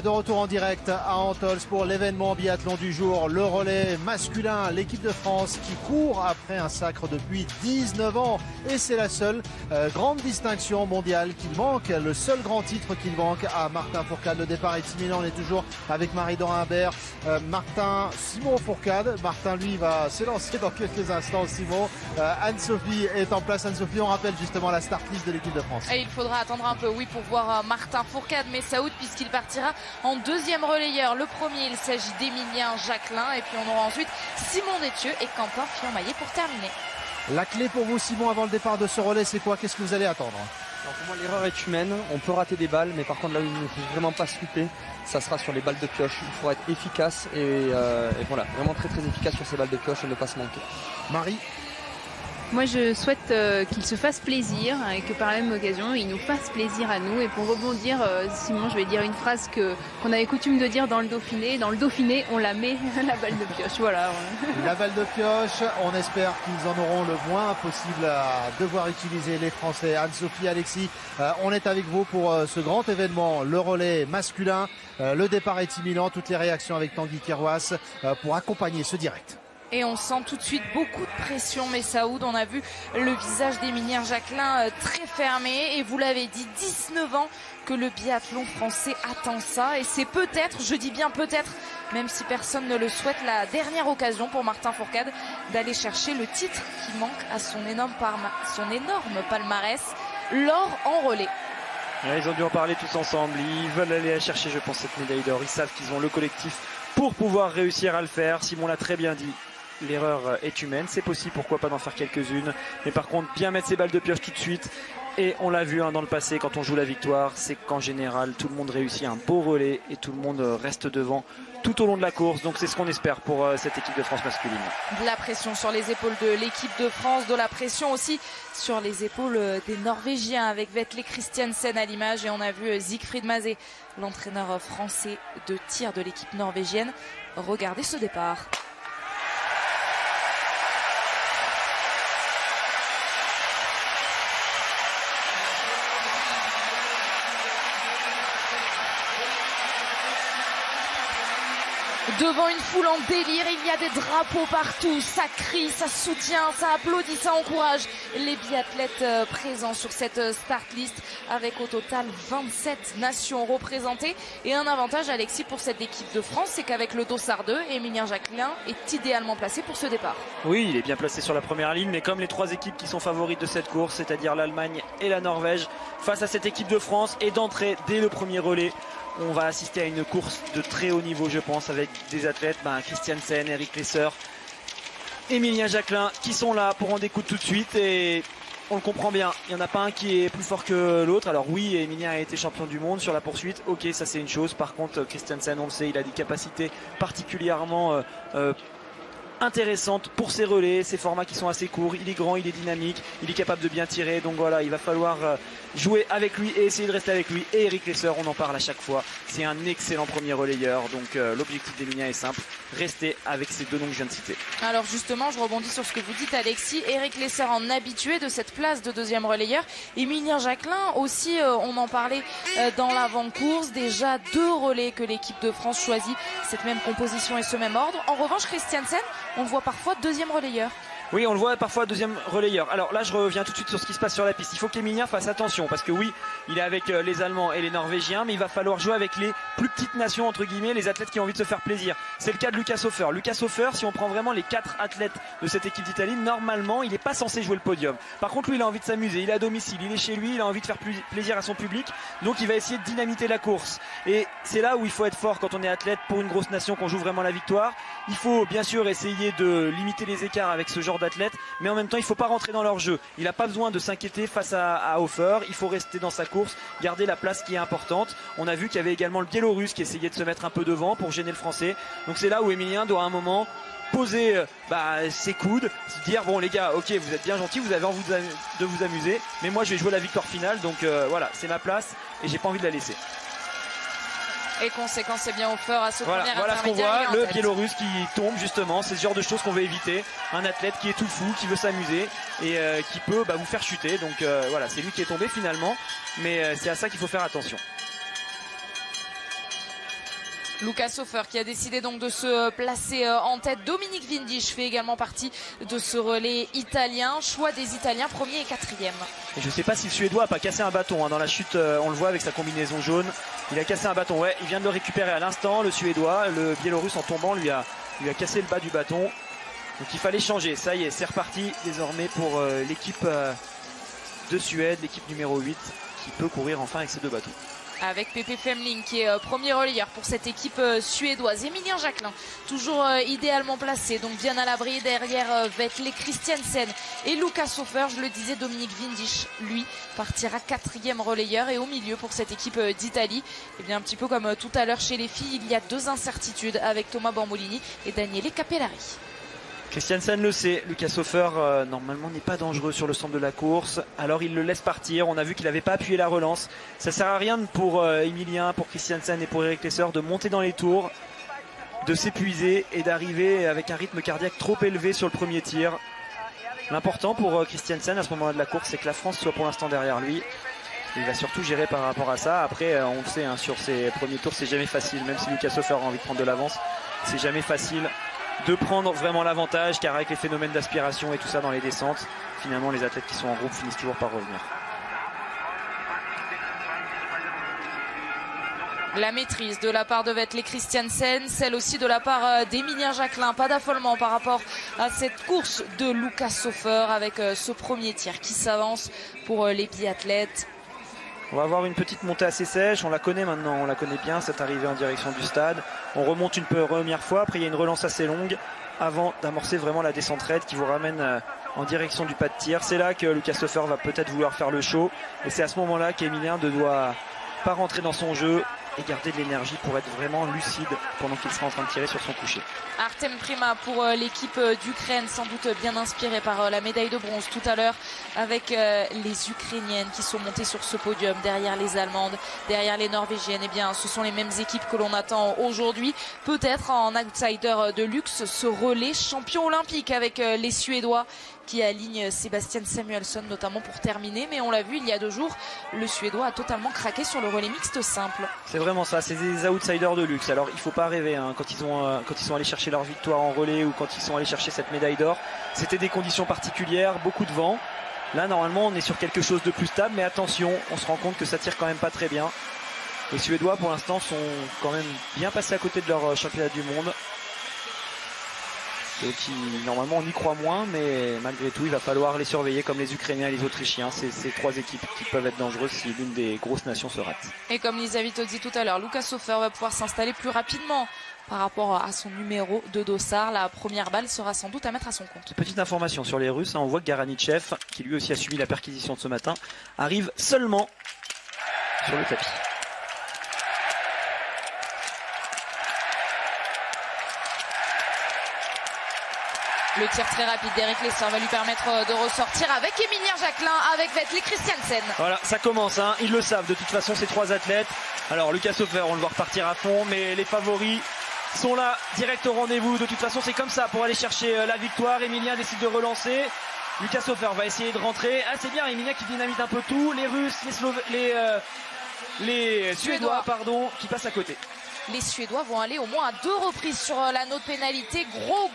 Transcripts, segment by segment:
De retour en direct à Antols pour l'événement biathlon du jour, le relais masculin, l'équipe de France qui court après un sacre depuis 19 ans. Et c'est la seule grande distinction mondiale qu'il manque, le seul grand titre qu'il manque à Martin Fourcade. Le départ est imminent, on est toujours avec Marie-Dora Imbert, Simon Fourcade. Martin, lui, va se lancer dans quelques instants, Simon. Anne-Sophie est en place. Anne-Sophie, on rappelle justement la start list de l'équipe de France. Et il faudra attendre un peu, oui, pour voir Martin Fourcade, mais Saoud, puisqu'il partira en deuxième relayeur. Le premier, il s'agit d'Emilien Jacquelin, et puis on aura ensuite Simon Détieux et Quentin Fillon-Maillet pour terminer. La clé pour vous, Simon, avant le départ de ce relais, c'est quoi? Qu'est-ce que vous allez attendre? Alors pour moi, l'erreur est humaine. On peut rater des balles, mais par contre là où il ne faut vraiment pas se louper, ça sera sur les balles de pioche. Il faudra être efficace et voilà, vraiment très efficace sur ces balles de pioche et ne pas se manquer. Marie? Moi, je souhaite qu'il se fasse plaisir et que par la même occasion, il nous fasse plaisir à nous. Et pour rebondir, Simon, je vais dire une phrase qu'on avait coutume de dire dans le Dauphiné. Dans le Dauphiné, on la met, la balle de pioche. Voilà. La balle de pioche, on espère qu'ils en auront le moins possible à devoir utiliser les Français. Anne-Sophie, Alexis, on est avec vous pour ce grand événement, le relais masculin. Le départ est imminent, toutes les réactions avec Tanguy Kerouas pour accompagner ce direct. Et on sent tout de suite beaucoup de pression, mais Saoud, on a vu le visage d'Emilien Jacquelin très fermé. Et vous l'avez dit, 19 ans que le biathlon français attend ça. Et c'est peut-être, je dis bien peut-être, même si personne ne le souhaite, la dernière occasion pour Martin Fourcade d'aller chercher le titre qui manque à son énorme palmarès, l'or en relais. Ils ont dû en parler tous ensemble, ils veulent aller chercher, je pense, cette médaille d'or. Ils savent qu'ils ont le collectif pour pouvoir réussir à le faire. Simon l'a très bien dit. L'erreur est humaine, c'est possible, pourquoi pas d'en faire quelques-unes, mais par contre bien mettre ses balles de pioche tout de suite. Et on l'a vu dans le passé, quand on joue la victoire, c'est qu'en général tout le monde réussit un beau relais et tout le monde reste devant tout au long de la course. Donc c'est ce qu'on espère pour cette équipe de France masculine. De la pression sur les épaules de l'équipe de France, de la pression aussi sur les épaules des Norvégiens avec Vetle Christiansen à l'image. Et on a vu Siegfried Mazé, l'entraîneur français de tir de l'équipe norvégienne. Regardez ce départ. Devant une foule en délire, il y a des drapeaux partout, ça crie, ça soutient, ça applaudit, ça encourage les biathlètes présents sur cette start list avec au total 27 nations représentées. Et un avantage, Alexis, pour cette équipe de France, c'est qu'avec le dossard 2, Emilien Jacquelin est idéalement placé pour ce départ. Oui, il est bien placé sur la première ligne, mais comme les trois équipes qui sont favorites de cette course, c'est-à-dire l'Allemagne et la Norvège, face à cette équipe de France, et d'entrée dès le premier relais, on va assister à une course de très haut niveau, je pense, avec des athlètes, Christiansen, Eric Lesser, Emilien Jacquelin, qui sont là pour en découdre tout de suite. Et on le comprend bien, il n'y en a pas un qui est plus fort que l'autre. Alors oui, Emilien a été champion du monde sur la poursuite, ok, ça c'est une chose. Par contre, Christiansen, on le sait, il a des capacités particulièrement intéressante pour ses relais, ses formats qui sont assez courts, il est grand, il est dynamique, il est capable de bien tirer, donc voilà, il va falloir jouer avec lui et essayer de rester avec lui. Et Eric Lesser, on en parle à chaque fois, c'est un excellent premier relayeur, donc l'objectif d'Emilien est simple, rester avec ces deux noms que je viens de citer. Alors justement, je rebondis sur ce que vous dites, Alexis. Eric Lesser en habitué de cette place de deuxième relayeur, Emilien Jacquelin aussi, on en parlait dans l'avant-course, déjà 2 relais que l'équipe de France choisit, cette même composition et ce même ordre. En revanche, Christiansen, on le voit parfois deuxième relayeur. Oui, on le voit parfois deuxième relayeur. Alors là, je reviens tout de suite sur ce qui se passe sur la piste. Il faut qu'Emilien fasse attention parce que oui, il est avec les Allemands et les Norvégiens, mais il va falloir jouer avec les plus petites nations, entre guillemets, les athlètes qui ont envie de se faire plaisir. C'est le cas de Lucas Hofer. Lucas Hofer, si on prend vraiment les 4 athlètes de cette équipe d'Italie, normalement, il n'est pas censé jouer le podium. Par contre, lui, il a envie de s'amuser. Il est à domicile, il est chez lui, il a envie de faire plaisir à son public. Donc, il va essayer de dynamiter la course. Et c'est là où il faut être fort quand on est athlète pour une grosse nation, qu'on joue vraiment la victoire. Il faut bien sûr essayer de limiter les écarts avec ce genre d'athlètes, mais en même temps il ne faut pas rentrer dans leur jeu. Il n'a pas besoin de s'inquiéter face à Hofer, il faut rester dans sa course, garder la place qui est importante. On a vu qu'il y avait également le Biélorusse qui essayait de se mettre un peu devant pour gêner le Français. Donc c'est là où Emilien doit à un moment poser ses coudes, se dire bon les gars, ok, vous êtes bien gentils, vous avez envie de vous amuser, mais moi je vais jouer la victoire finale, donc voilà, c'est ma place et j'ai pas envie de la laisser. Et conséquence, c'est bien Hofer à ce voilà, premier voilà ce qu'on intermédiaire. voit, le Biélorusse qui tombe justement, c'est ce genre de choses qu'on veut éviter. Un athlète qui est tout fou, qui veut s'amuser et qui peut vous faire chuter. Donc voilà, c'est lui qui est tombé finalement, mais c'est à ça qu'il faut faire attention. Lucas Hofer qui a décidé donc de se placer en tête. Dominique Vindisch fait également partie de ce relais italien. Choix des Italiens, 1er et 4e. Et je ne sais pas si le Suédois a pas cassé un bâton. Dans la chute, on le voit avec sa combinaison jaune. Il a cassé un bâton. Ouais, il vient de le récupérer à l'instant. Le Suédois, le Biélorusse en tombant lui a cassé le bas du bâton. Donc il fallait changer. Ça y est, c'est reparti désormais pour l'équipe de Suède, l'équipe numéro 8 qui peut courir enfin avec ses deux bâtons. Avec Pepe Femling qui est premier relayeur pour cette équipe suédoise. Emilien Jacquelin toujours idéalement placé, donc bien à l'abri derrière Vetle Christiansen et Lucas Hofer. Je le disais, Dominique Vindisch lui partira 4e relayeur. Et au milieu pour cette équipe d'Italie, et bien un petit peu comme tout à l'heure chez les filles, il y a 2 incertitudes avec Thomas Bambolini et Daniele Capellari. Christiansen le sait, Lucas Hofer normalement n'est pas dangereux sur le centre de la course, alors il le laisse partir. On a vu qu'il n'avait pas appuyé la relance. Ça sert à rien pour Emilien, pour Christiansen et pour Eric Lesser de monter dans les tours, de s'épuiser et d'arriver avec un rythme cardiaque trop élevé sur le premier tir. L'important pour Christiansen à ce moment-là de la course, c'est que la France soit pour l'instant derrière lui. Il va surtout gérer par rapport à ça. Après, on le sait, sur ses premiers tours, c'est jamais facile, même si Lucas Hofer a envie de prendre de l'avance, c'est jamais facile de prendre vraiment l'avantage, car avec les phénomènes d'aspiration et tout ça dans les descentes, finalement les athlètes qui sont en groupe finissent toujours par revenir. La maîtrise de la part de Vetle Christiansen, celle aussi de la part d'Emilien Jacquelin. Pas d'affolement par rapport à cette course de Lucas Hofer avec ce premier tir qui s'avance pour les biathlètes. On va avoir une petite montée assez sèche, on la connaît maintenant, on la connaît bien, cette arrivée en direction du stade. On remonte une première fois, après il y a une relance assez longue avant d'amorcer vraiment la descente raide qui vous ramène en direction du pas de tir. C'est là que Lucas Hofer va peut-être vouloir faire le show, et c'est à ce moment-là qu'Emilien ne doit pas rentrer dans son jeu et garder de l'énergie pour être vraiment lucide pendant qu'il sera en train de tirer sur son coucher. Artem Prima pour l'équipe d'Ukraine, sans doute bien inspirée par la médaille de bronze tout à l'heure avec les Ukrainiennes qui sont montées sur ce podium derrière les Allemandes, derrière les Norvégiennes. Eh bien, ce sont les mêmes équipes que l'on attend aujourd'hui. Peut-être en outsider de luxe, ce relais champion olympique avec les Suédois qui alignent Sebastian Samuelsson notamment pour terminer. Mais on l'a vu il y a 2 jours, le Suédois a totalement craqué sur le relais mixte simple. C'est vraiment ça, c'est des outsiders de luxe. Alors il faut pas rêver quand ils sont allés chercher leur victoire en relais ou quand ils sont allés chercher cette médaille d'or. C'était des conditions particulières, beaucoup de vent. Là normalement on est sur quelque chose de plus stable, mais attention, on se rend compte que ça tire quand même pas très bien. Les Suédois pour l'instant sont quand même bien passés à côté de leur championnat du monde. Normalement on y croit moins, mais malgré tout il va falloir les surveiller comme les Ukrainiens et les Autrichiens. C'est ces 3 équipes qui peuvent être dangereuses si l'une des grosses nations se rate. Et comme Lisa Vito dit tout à l'heure, Lucas Hofer va pouvoir s'installer plus rapidement par rapport à son numéro de dossard. La première balle sera sans doute à mettre à son compte. Petite information sur les Russes, on voit que Garanitchev, qui lui aussi a subi la perquisition de ce matin, arrive seulement sur le tapis. Le tir très rapide d'Eric Lesser va lui permettre de ressortir avec Emilien Jacquelin, avec Vetle Christiansen. Voilà, ça commence, ils le savent de toute façon ces 3 athlètes. Alors Lucas Hofer, on le voit repartir à fond, mais les favoris sont là, direct au rendez-vous. De toute façon c'est comme ça pour aller chercher la victoire. Emilien décide de relancer. Lucas Hofer va essayer de rentrer. Ah c'est bien, Emilien qui dynamite un peu tout. Les Russes, les Suédois qui passent à côté. Les Suédois vont aller au moins à 2 reprises sur l'anneau de pénalité. Gros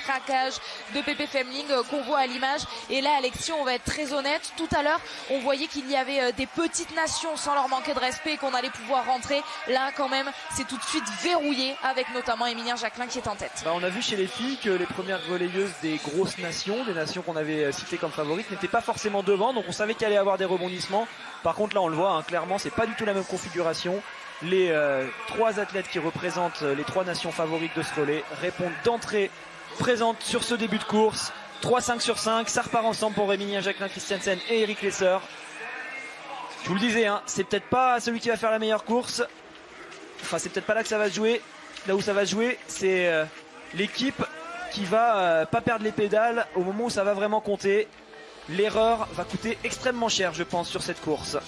craquage de Pepe Femling qu'on voit à l'image. Et là, Alexis, on va être très honnête. Tout à l'heure, on voyait qu'il y avait des petites nations sans leur manquer de respect et qu'on allait pouvoir rentrer. Là, quand même, c'est tout de suite verrouillé avec notamment Emilien Jacquelin qui est en tête. On a vu chez les filles que les premières relayeuses des grosses nations, des nations qu'on avait citées comme favorites, n'étaient pas forcément devant. Donc on savait qu'il allait y avoir des rebondissements. Par contre, là, on le voit clairement, c'est pas du tout la même configuration. Les 3 athlètes qui représentent les 3 nations favorites de ce relais répondent d'entrée présente sur ce début de course. 3-5 sur 5, ça repart ensemble pour Emilien Jacquelin, Christiansen et Eric Lesser. Je vous le disais, c'est peut-être pas celui qui va faire la meilleure course. Enfin, c'est peut-être pas là que ça va se jouer. Là où ça va se jouer, c'est l'équipe qui va pas perdre les pédales au moment où ça va vraiment compter. L'erreur va coûter extrêmement cher, je pense, sur cette course.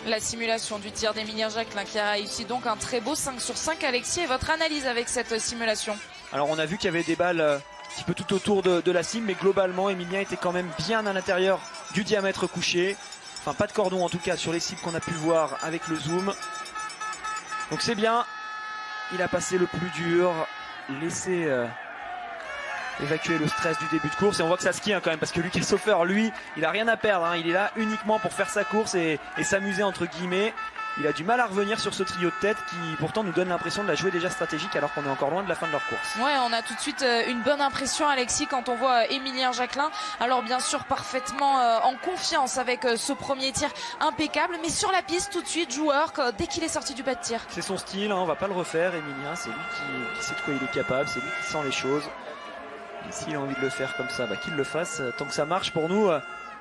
La simulation du tir d'Emilien Jacquelin qui a réussi donc un très beau 5 sur 5. Alexis, et votre analyse avec cette simulation? Alors on a vu qu'il y avait des balles un petit peu tout autour de la cime, mais globalement Emilien était quand même bien à l'intérieur du diamètre couché. Enfin pas de cordon en tout cas sur les cibles qu'on a pu voir avec le zoom. Donc c'est bien. il a passé le plus dur, laissé évacuer le stress du début de course, et on voit que ça skie quand même, parce que Lucas Hofer, lui, il a rien à perdre, hein. Il est là uniquement pour faire sa course et s'amuser entre guillemets. Il a du mal à revenir sur ce trio de tête qui pourtant nous donne l'impression de la jouer déjà stratégique alors qu'on est encore loin de la fin de leur course. Ouais, on a tout de suite une bonne impression, Alexis, quand on voit Émilien Jacquelin. Alors bien sûr parfaitement en confiance avec ce premier tir impeccable, mais sur la piste tout de suite joueur dès qu'il est sorti du pas de tir. C'est son style, hein, on va pas le refaire, Émilien, c'est lui qui sait de quoi il est capable, c'est lui qui sent les choses. Et s'il a envie de le faire comme ça, qu'il le fasse. Tant que ça marche pour nous,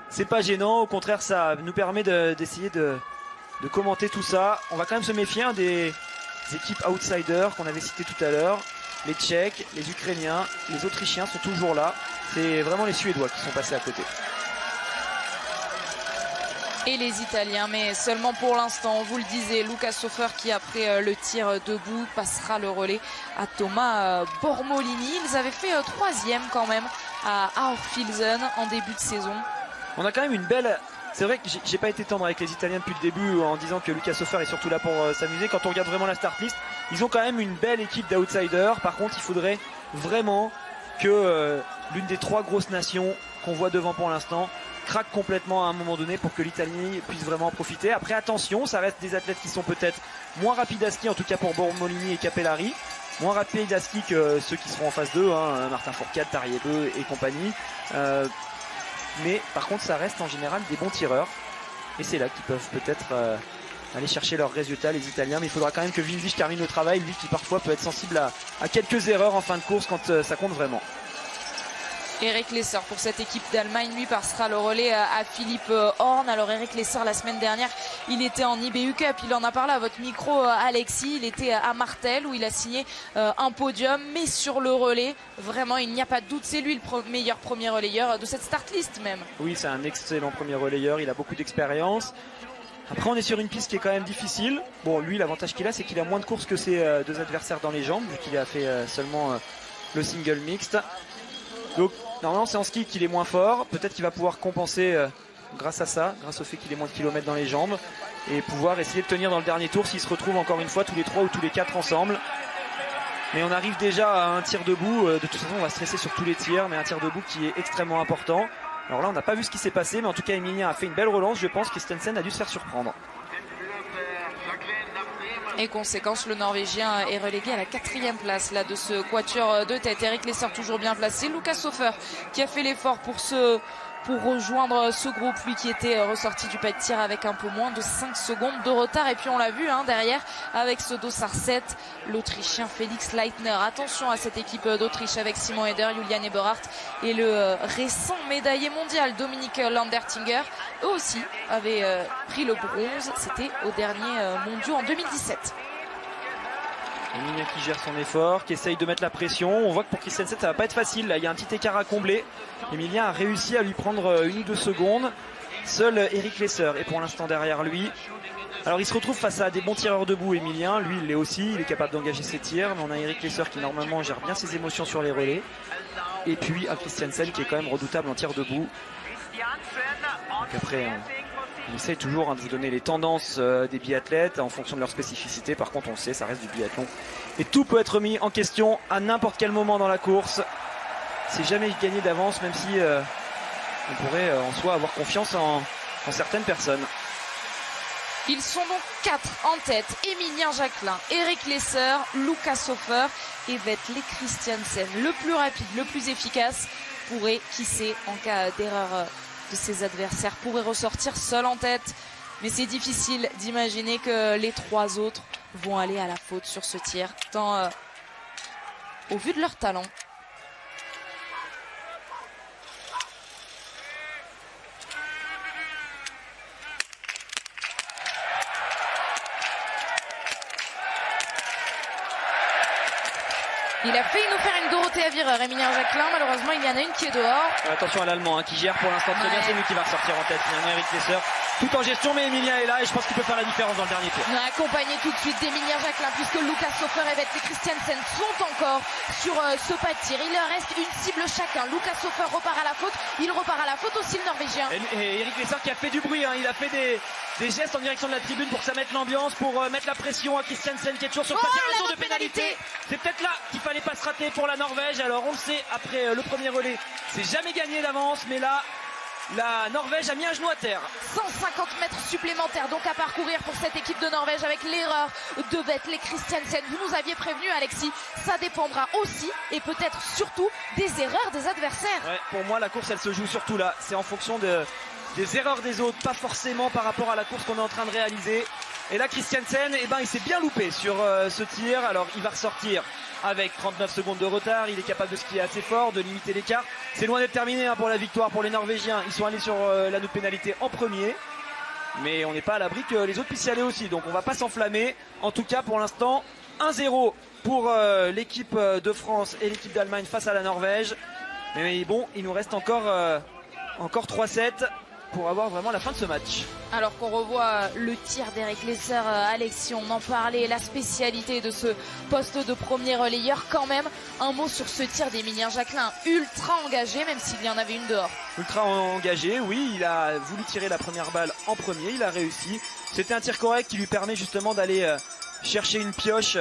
c'est pas gênant, au contraire ça nous permet d'essayer de commenter tout ça. On va quand même se méfier des équipes outsiders qu'on avait citées tout à l'heure. Les Tchèques, les Ukrainiens, les Autrichiens sont toujours là. C'est vraiment les Suédois qui sont passés à côté. Et les Italiens, mais seulement pour l'instant. On vous le disait, Lucas Hofer qui après le tir debout passera le relais à Thomas Bormolini. Ils avaient fait troisième quand même à Aurfilzen en début de saison. On a quand même une belle... C'est vrai que j'ai pas été tendre avec les Italiens depuis le début en disant que Lucas Hofer est surtout là pour s'amuser. Quand on regarde vraiment la start list, ils ont quand même une belle équipe d'outsiders. Par contre, il faudrait vraiment que l'une des trois grosses nations qu'on voit devant pour l'instant craque complètement à un moment donné pour que l'Italie puisse vraiment en profiter. Après, attention, ça reste des athlètes qui sont peut-être moins rapides à ski, en tout cas pour Bormolini et Capellari. Moins rapides à ski que ceux qui seront en phase 2, hein, Martin Fourcade, Tariebeu et compagnie. Mais par contre ça reste en général des bons tireurs et c'est là qu'ils peuvent peut-être aller chercher leurs résultats, les Italiens. Mais il faudra quand même que Vinzich termine le travail, lui qui parfois peut être sensible à quelques erreurs en fin de course quand ça compte vraiment. Eric Lesser pour cette équipe d'Allemagne, lui passera le relais à Philippe Horn. Alors Eric Lesser la semaine dernière il était en IBU Cup, il en a parlé à votre micro Alexis, il était à Martel où il a signé un podium, mais sur le relais vraiment il n'y a pas de doute, c'est lui le meilleur premier relayeur de cette start list même. Oui, c'est un excellent premier relayeur, il a beaucoup d'expérience. Après on est sur une piste qui est quand même difficile. Bon, lui l'avantage qu'il a c'est qu'il a moins de courses que ses deux adversaires dans les jambes vu qu'il a fait seulement le single mixte. Donc normalement c'est en ski qu'il est moins fort, peut-être qu'il va pouvoir compenser grâce à ça, grâce au fait qu'il ait moins de kilomètres dans les jambes et pouvoir essayer de tenir dans le dernier tour s'il se retrouve encore une fois tous les 3 ou tous les 4 ensemble. Mais on arrive déjà à un tir debout, de toute façon on va stresser sur tous les tirs, mais un tir debout qui est extrêmement important. Alors là on n'a pas vu ce qui s'est passé, mais en tout cas Émilien a fait une belle relance, je pense. Christensen a dû se faire surprendre. Et conséquence, le Norvégien est relégué à la 4e place là, de ce quatuor de tête. Eric Lesser toujours bien placé. Lucas Hofer qui a fait l'effort pour rejoindre ce groupe, lui qui était ressorti du pas de tir avec un peu moins de 5 secondes de retard. Et puis on l'a vu derrière avec ce dossard 7, l'Autrichien Félix Leitner. Attention à cette équipe d'Autriche avec Simon Eder, Julian Eberhardt et le récent médaillé mondial Dominique Landertinger. Eux aussi avaient pris le bronze, c'était au dernier mondiaux en 2017. Émilien qui gère son effort, qui essaye de mettre la pression. On voit que pour Christensen ça va pas être facile. Là il y a un petit écart à combler. Émilien a réussi à lui prendre 1 ou 2 secondes. Seul Eric Lesser est pour l'instant derrière lui. Alors il se retrouve face à des bons tireurs debout. Émilien, lui il l'est aussi, il est capable d'engager ses tirs. Mais on a Eric Lesser qui normalement gère bien ses émotions sur les relais. Et puis un Christensen qui est quand même redoutable en tir debout. Donc après on essaye toujours de vous donner les tendances des biathlètes en fonction de leur spécificité. Par contre on le sait, ça reste du biathlon et tout peut être mis en question à n'importe quel moment dans la course. C'est jamais gagné d'avance, même si on pourrait en soi avoir confiance en certaines personnes. Ils sont donc 4 en tête. Émilien Jacquelin, Eric Lesser, Lucas Hofer et Vetle Christiansen. Le plus rapide, le plus efficace pourrait, qui sait, en cas d'erreur de ses adversaires, pourrait ressortir seul en tête. Mais c'est difficile d'imaginer que les 3 autres vont aller à la faute sur ce tir, tant au vu de leur talent. Il a failli nous faire une Dorothée Avireur, Émilien Jacquelin. Malheureusement, il y en a une qui est dehors. Attention à l'Allemand qui gère pour l'instant très bien. C'est lui qui va ressortir en tête. Finalement, Eric Lesser tout en gestion, mais Emilien est là et je pense qu'il peut faire la différence dans le dernier tour. Accompagné tout de suite d'Emilien Jacquelin, puisque Lucas Hofer et Vetle Christiansen sont encore sur ce pas de tir. Il leur reste une cible chacun. Lucas Hofer repart à la faute, il repart à la faute aussi le Norvégien. Et Eric Lesser qui a fait du bruit, hein. Il a fait des gestes en direction de la tribune pour que ça mette l'ambiance, pour mettre la pression à Christiansen qui est toujours sur le pas de tir. Un tour de pénalité. C'est peut-être là qu'il fallait pas se rater pour la Norvège. Alors on le sait, après le premier relais, c'est jamais gagné d'avance, mais là, la Norvège a mis un genou à terre. 150 mètres supplémentaires donc à parcourir pour cette équipe de Norvège avec l'erreur de Vetle Christiansen. Vous nous aviez prévenu, Alexis, ça dépendra aussi et peut-être surtout des erreurs des adversaires. Ouais, pour moi, la course, elle se joue surtout là. C'est en fonction des erreurs des autres, pas forcément par rapport à la course qu'on est en train de réaliser. Et là, Christiansen, il s'est bien loupé sur ce tir. Alors, il va ressortir avec 39 secondes de retard. Il est capable de skier assez fort, de limiter l'écart. C'est loin d'être terminé pour la victoire pour les Norvégiens. Ils sont allés sur l'anneau de pénalité en premier. Mais on n'est pas à l'abri que les autres puissent y aller aussi. Donc, on ne va pas s'enflammer. En tout cas, pour l'instant, 1-0 pour l'équipe de France et l'équipe d'Allemagne face à la Norvège. Mais bon, il nous reste encore 3-7. Pour avoir vraiment la fin de ce match. Alors qu'on revoit le tir d'Eric Lesser, Alexis, on en parlait, la spécialité de ce poste de premier relayeur. Quand même, un mot sur ce tir d'Emilien Jacquelin, ultra engagé, même s'il y en avait une dehors. Ultra engagé, oui, il a voulu tirer la première balle en premier, il a réussi. C'était un tir correct qui lui permet justement d'aller chercher une pioche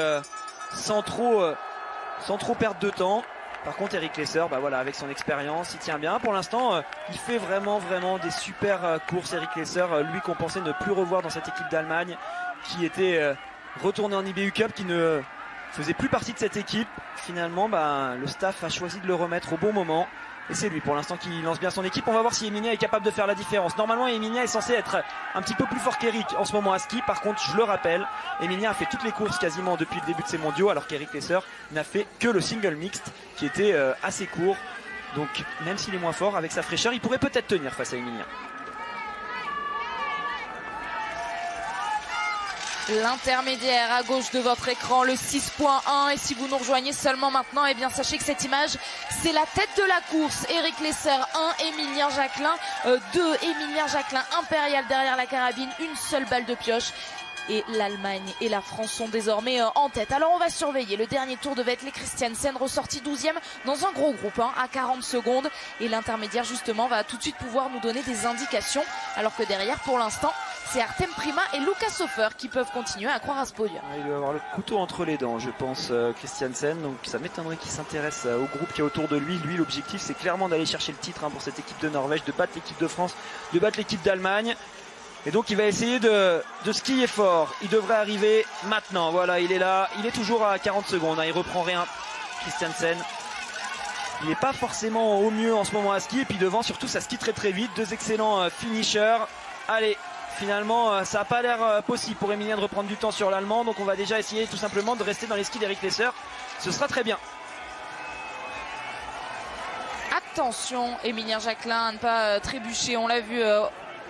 sans trop perdre de temps. Par contre, Eric Lesser, voilà, avec son expérience, il tient bien. Pour l'instant, il fait vraiment des super courses. Eric Lesser, lui qu'on pensait ne plus revoir dans cette équipe d'Allemagne, qui était retourné en IBU Cup, qui ne faisait plus partie de cette équipe. Finalement, le staff a choisi de le remettre au bon moment. Et c'est lui pour l'instant qui lance bien son équipe. On va voir si Emilien est capable de faire la différence. Normalement, Emilien est censé être un petit peu plus fort qu'Eric en ce moment à ski. Par contre, je le rappelle, Emilien a fait toutes les courses quasiment depuis le début de ses mondiaux, alors qu'Eric Lesser n'a fait que le single mixte qui était assez court. Donc même s'il est moins fort, avec sa fraîcheur, il pourrait peut-être tenir face à Emilien. L'intermédiaire à gauche de votre écran, le 6.1. Et si vous nous rejoignez seulement maintenant, eh bien sachez que cette image, c'est la tête de la course. Eric Lesser 1, Emilien Jacquelin 2. Emilien Jacquelin impérial derrière la carabine, une seule balle de pioche. Et l'Allemagne et la France sont désormais en tête. Alors on va surveiller le dernier tour de Vetle Christiansen, ressorti 12e dans un gros groupe à 40 secondes. Et l'intermédiaire justement va tout de suite pouvoir nous donner des indications. Alors que derrière, pour l'instant, c'est Artem Prima et Lucas Hofer qui peuvent continuer à croire à ce podium. Il doit avoir le couteau entre les dents, je pense, Christiansen. Donc ça m'étonnerait qu'il s'intéresse au groupe qui est autour de lui. Lui, l'objectif, c'est clairement d'aller chercher le titre pour cette équipe de Norvège, de battre l'équipe de France, de battre l'équipe d'Allemagne. Et donc il va essayer de skier fort. Il devrait arriver maintenant. Voilà, il est là. Il est toujours à 40 secondes. Il reprend rien. Christiansen. Il n'est pas forcément au mieux en ce moment à ski. Et puis devant, surtout, ça skie très vite. Deux excellents finishers. Allez, finalement, ça n'a pas l'air possible pour Emilien de reprendre du temps sur l'Allemand. Donc on va déjà essayer tout simplement de rester dans les skis d'Eric Lesser. Ce sera très bien. Attention, Emilien Jacquelin à ne pas trébucher. On l'a vu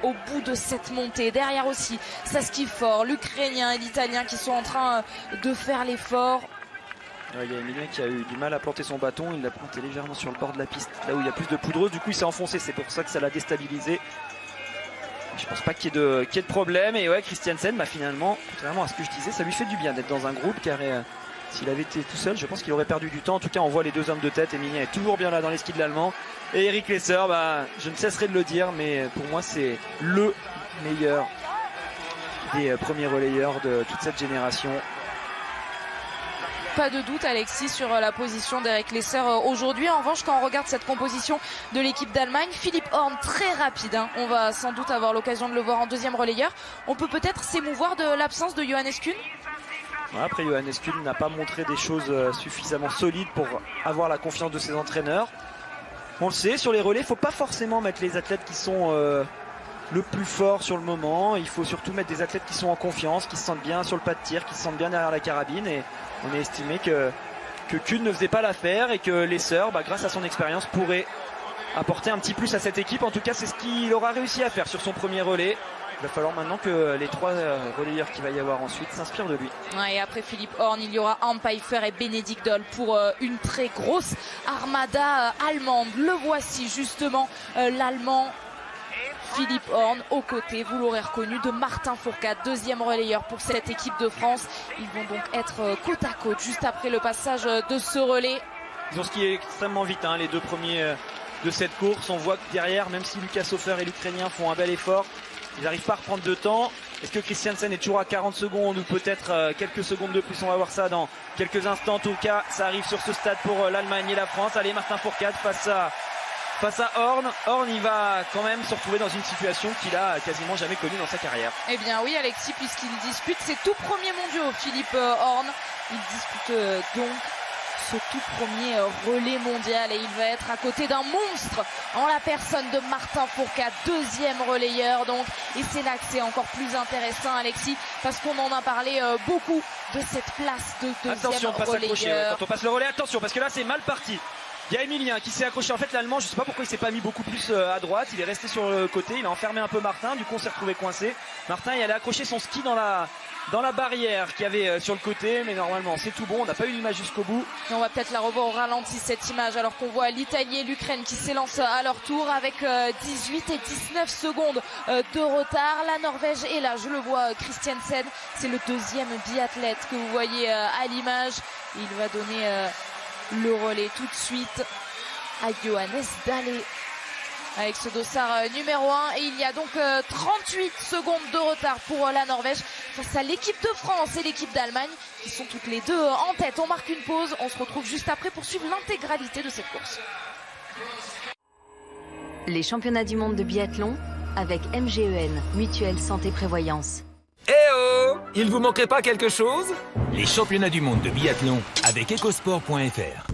au bout de cette montée. Derrière aussi, ça skie fort. L'Ukrainien et l'Italien qui sont en train de faire l'effort. Il y a Emilien qui a eu du mal à planter son bâton. Il l'a planté légèrement sur le bord de la piste, là où il y a plus de poudreuse. Du coup, il s'est enfoncé. C'est pour ça que ça l'a déstabilisé. Je pense pas qu'il y ait de problème. Et ouais, Christiansen, finalement, contrairement à ce que je disais, ça lui fait du bien d'être dans un groupe, car s'il avait été tout seul, je pense qu'il aurait perdu du temps. En tout cas, on voit les deux hommes de tête. Emilien est toujours bien là dans les skis de l'Allemand. Et Eric Lesser, je ne cesserai de le dire, mais pour moi, c'est le meilleur des premiers relayeurs de toute cette génération. Pas de doute, Alexis, sur la position d'Eric Lesser aujourd'hui. En revanche, quand on regarde cette composition de l'équipe d'Allemagne, Philipp Horn très rapide. On va sans doute avoir l'occasion de le voir en deuxième relayeur. On peut peut-être s'émouvoir de l'absence de Johannes Kuhn. Après, Johannes Kuhn n'a pas montré des choses suffisamment solides pour avoir la confiance de ses entraîneurs. On le sait, sur les relais, il ne faut pas forcément mettre les athlètes qui sont le plus forts sur le moment. Il faut surtout mettre des athlètes qui sont en confiance, qui se sentent bien sur le pas de tir, qui se sentent bien derrière la carabine. Et on a estimé que Kuhn ne faisait pas l'affaire et que Lesser, grâce à son expérience, pourrait apporter un petit plus à cette équipe. En tout cas, c'est ce qu'il aura réussi à faire sur son premier relais. Il va falloir maintenant que les trois relayeurs qu'il va y avoir ensuite s'inspirent de lui. Et après Philipp Horn, il y aura Arne Pfeiffer et Benedikt Doll pour une très grosse armada allemande. Le voici justement, l'Allemand Philippe Horn aux côtés, vous l'aurez reconnu, de Martin Fourcade, deuxième relayeur pour cette équipe de France. Ils vont donc être côte à côte juste après le passage de ce relais. Ils ont skié extrêmement vite, hein, les deux premiers de cette course. On voit que derrière, même si Lucas Hofer et l'Ukrainien font un bel effort, ils n'arrivent pas à reprendre de temps. Est-ce que Christiansen est toujours à 40 secondes ou peut-être quelques secondes de plus? On va voir ça dans quelques instants. En tout cas, ça arrive sur ce stade pour l'Allemagne et la France. Allez, Martin Fourcade face à Horn. Horn, il va quand même se retrouver dans une situation qu'il a quasiment jamais connue dans sa carrière. Eh bien oui, Alexis, puisqu'il dispute ses tout premiers mondiaux, Philippe Horn. Il dispute donc ce tout premier relais mondial et il va être à côté d'un monstre en la personne de Martin Fourcade, deuxième relayeur donc, et c'est là que c'est encore plus intéressant, Alexis, parce qu'on en a parlé beaucoup de cette place de deuxième attention, pas relayeur. s'accrocher, ouais. Quand on passe le relais, attention, parce que là c'est mal parti. Il y a Emilien qui s'est accroché. En fait, l'Allemand, je sais pas pourquoi il s'est pas mis beaucoup plus à droite. Il est resté sur le côté. Il a enfermé un peu Martin. Du coup, on s'est retrouvé coincé. Martin, il allait accrocher son ski dans la barrière qu'il y avait sur le côté. Mais normalement, c'est tout bon. On n'a pas eu l'image jusqu'au bout. Et on va peut-être la revoir au ralenti, cette image, alors qu'on voit l'Italie et l'Ukraine qui s'élancent à leur tour avec 18 et 19 secondes de retard. La Norvège est là. Je le vois, Christiansen. C'est le deuxième biathlète que vous voyez à l'image. Il va donner le relais tout de suite à Johannes Dahle avec ce dossard numéro 1 et il y a donc 38 secondes de retard pour la Norvège face à l'équipe de France et l'équipe d'Allemagne qui sont toutes les deux en tête. On marque une pause, on se retrouve juste après pour suivre l'intégralité de cette course. Les championnats du monde de biathlon avec MGEN, Mutuelle Santé Prévoyance. Eh oh! Il vous manquerait pas quelque chose? Les championnats du monde de biathlon avec ecosport.fr.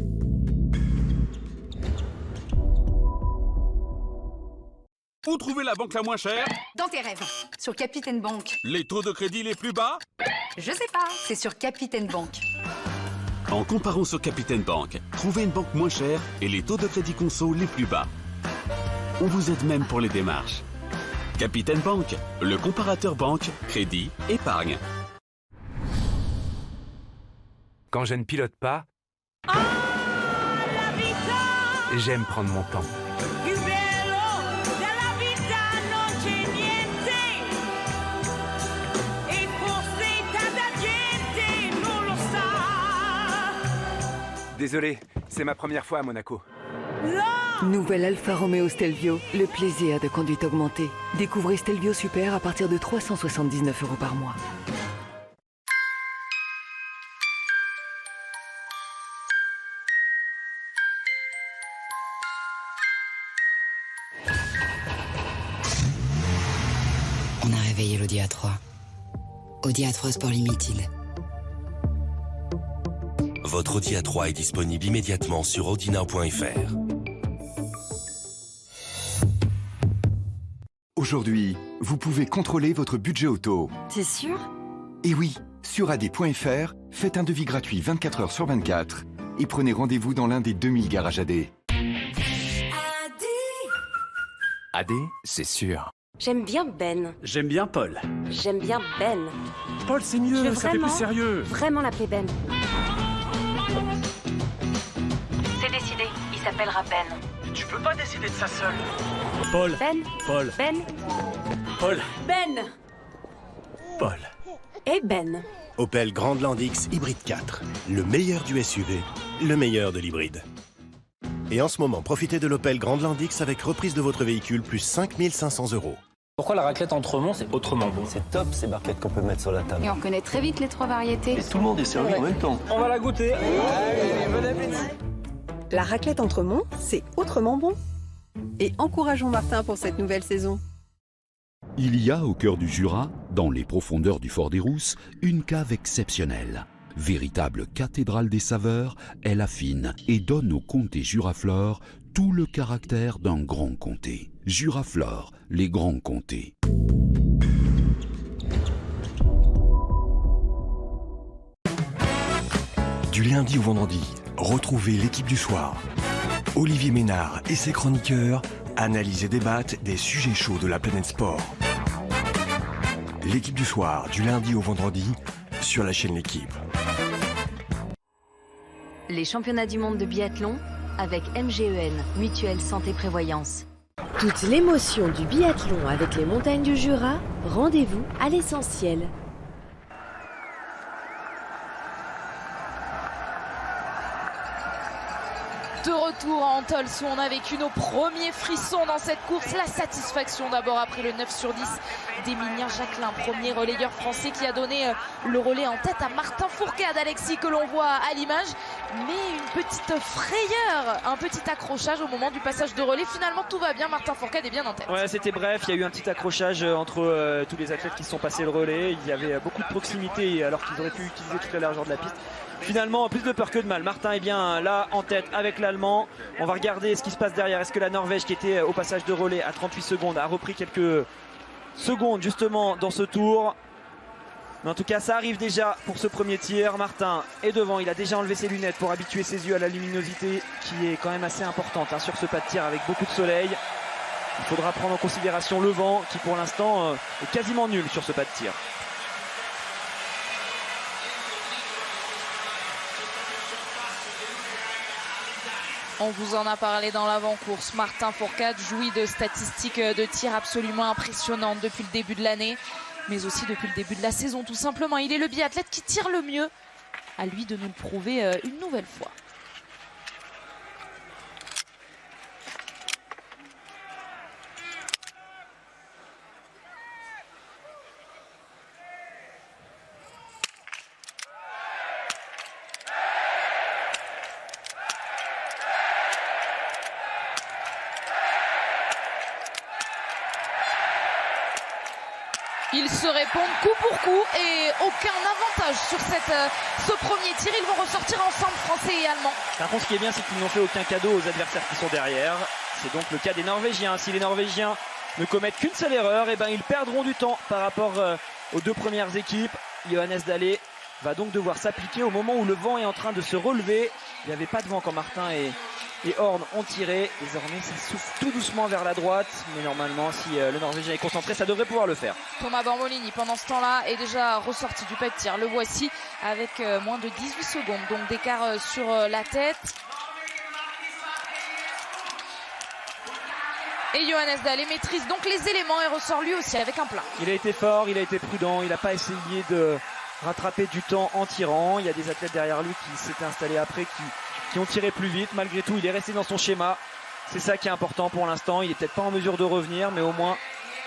Où trouver la banque la moins chère? Dans tes rêves, sur Capitaine Bank. Les taux de crédit les plus bas? Je sais pas, c'est sur Capitaine Bank. En comparant sur Capitaine Bank, trouvez une banque moins chère et les taux de crédit conso les plus bas. On vous aide même pour les démarches. Capitaine Bank, le comparateur banque, crédit, épargne. Quand je ne pilote pas, j'aime prendre mon temps. Désolé, c'est ma première fois à Monaco. Nouvelle Alfa Romeo Stelvio, le plaisir de conduite augmentée. Découvrez Stelvio Super à partir de 379 € par mois. On a réveillé l'Audi A3. Audi A3 Sport Limited. Votre Audi A3 est disponible immédiatement sur audinor.fr. Aujourd'hui, vous pouvez contrôler votre budget auto. T'es sûr? Et oui, sur AD.fr, faites un devis gratuit 24 heures sur 24 et prenez rendez-vous dans l'un des 2000 garages AD. AD, c'est sûr. J'aime bien Ben. J'aime bien Paul. J'aime bien Ben. Paul, c'est mieux, ça fait plus sérieux. Vraiment l'appeler Ben. C'est décidé, il s'appellera Ben. Tu peux pas décider de ça seul. Paul. Ben. Paul. Ben. Paul. Ben. Paul. Et Ben. Opel Grandland X Hybride 4. Le meilleur du SUV, le meilleur de l'hybride. Et en ce moment, profitez de l'Opel Grandland X avec reprise de votre véhicule plus 5 500 €. Pourquoi la raclette Entremont, c'est autrement bon? C'est top ces barquettes qu'on peut mettre sur la table. Et on connaît très vite les 3 variétés. Et tout le monde est servi en même temps. On va la goûter. Allez, bon appétit. La raclette Entremont, c'est autrement bon. Et encourageons Martin pour cette nouvelle saison. Il y a au cœur du Jura, dans les profondeurs du Fort des Rousses, une cave exceptionnelle. Véritable cathédrale des saveurs, elle affine et donne au comté Juraflore tout le caractère d'un grand comté. Juraflore, les grands comtés. Du lundi au vendredi, retrouvez l'équipe du soir. Olivier Ménard et ses chroniqueurs analysent et débattent des sujets chauds de la planète sport. L'équipe du soir, du lundi au vendredi, sur la chaîne L'Équipe. Les championnats du monde de biathlon avec MGEN, Mutuelle Santé Prévoyance. Toute l'émotion du biathlon avec les montagnes du Jura, rendez-vous à l'Essentiel. De retour à Antolz où on a vécu nos premiers frissons dans cette course. La satisfaction d'abord après le 9 sur 10 d'Emilien Jacquelin, premier relayeur français qui a donné le relais en tête à Martin Fourcade, Alexis, que l'on voit à l'image. Mais une petite frayeur, un petit accrochage au moment du passage de relais. Finalement tout va bien, Martin Fourcade est bien en tête. Ouais, c'était bref, il y a eu un petit accrochage entre tous les athlètes qui se sont passés le relais. Il y avait beaucoup de proximité alors qu'ils auraient pu utiliser toute la largeur de la piste. Finalement, plus de peur que de mal. Martin est bien là en tête avec l'Allemand. On va regarder ce qui se passe derrière. Est-ce que la Norvège, qui était au passage de relais à 38 secondes, a repris quelques secondes justement dans ce tour? Mais en tout cas, ça arrive déjà pour ce premier tir. Martin est devant. Il a déjà enlevé ses lunettes pour habituer ses yeux à la luminosité qui est quand même assez importante sur ce pas de tir avec beaucoup de soleil. Il faudra prendre en considération le vent qui pour l'instant est quasiment nul sur ce pas de tir. On vous en a parlé dans l'avant-course. Martin Fourcade jouit de statistiques de tir absolument impressionnantes depuis le début de l'année, mais aussi depuis le début de la saison tout simplement. Il est le biathlète qui tire le mieux. À lui de nous le prouver une nouvelle fois. Ils se répondent coup pour coup et aucun avantage sur ce premier tir. Ils vont ressortir ensemble, Français et Allemands. Par contre, ce qui est bien, c'est qu'ils n'ont fait aucun cadeau aux adversaires qui sont derrière. C'est donc le cas des Norvégiens. Si les Norvégiens ne commettent qu'une seule erreur, eh ben, ils perdront du temps par rapport aux deux premières équipes. Johannes Dahlé va donc devoir s'appliquer au moment où le vent est en train de se relever. Il n'y avait pas de vent quand Martin et Horn ont tiré. Désormais, ça souffle tout doucement vers la droite. Mais normalement, si le Norvégien est concentré, ça devrait pouvoir le faire. Thomas Bormolini, pendant ce temps-là, est déjà ressorti du pas de tir. Le voici avec moins de 18 secondes. Donc d'écart sur la tête. Et Johannes Dahlé maîtrise donc les éléments et ressort lui aussi avec un plat. Il a été fort, il a été prudent. Il n'a pas essayé de rattraper du temps en tirant. Il y a des athlètes derrière lui qui s'étaient installés après, qui ont tiré plus vite. Malgré tout, il est resté dans son schéma. C'est ça qui est important pour l'instant. Il n'est peut-être pas en mesure de revenir, mais au moins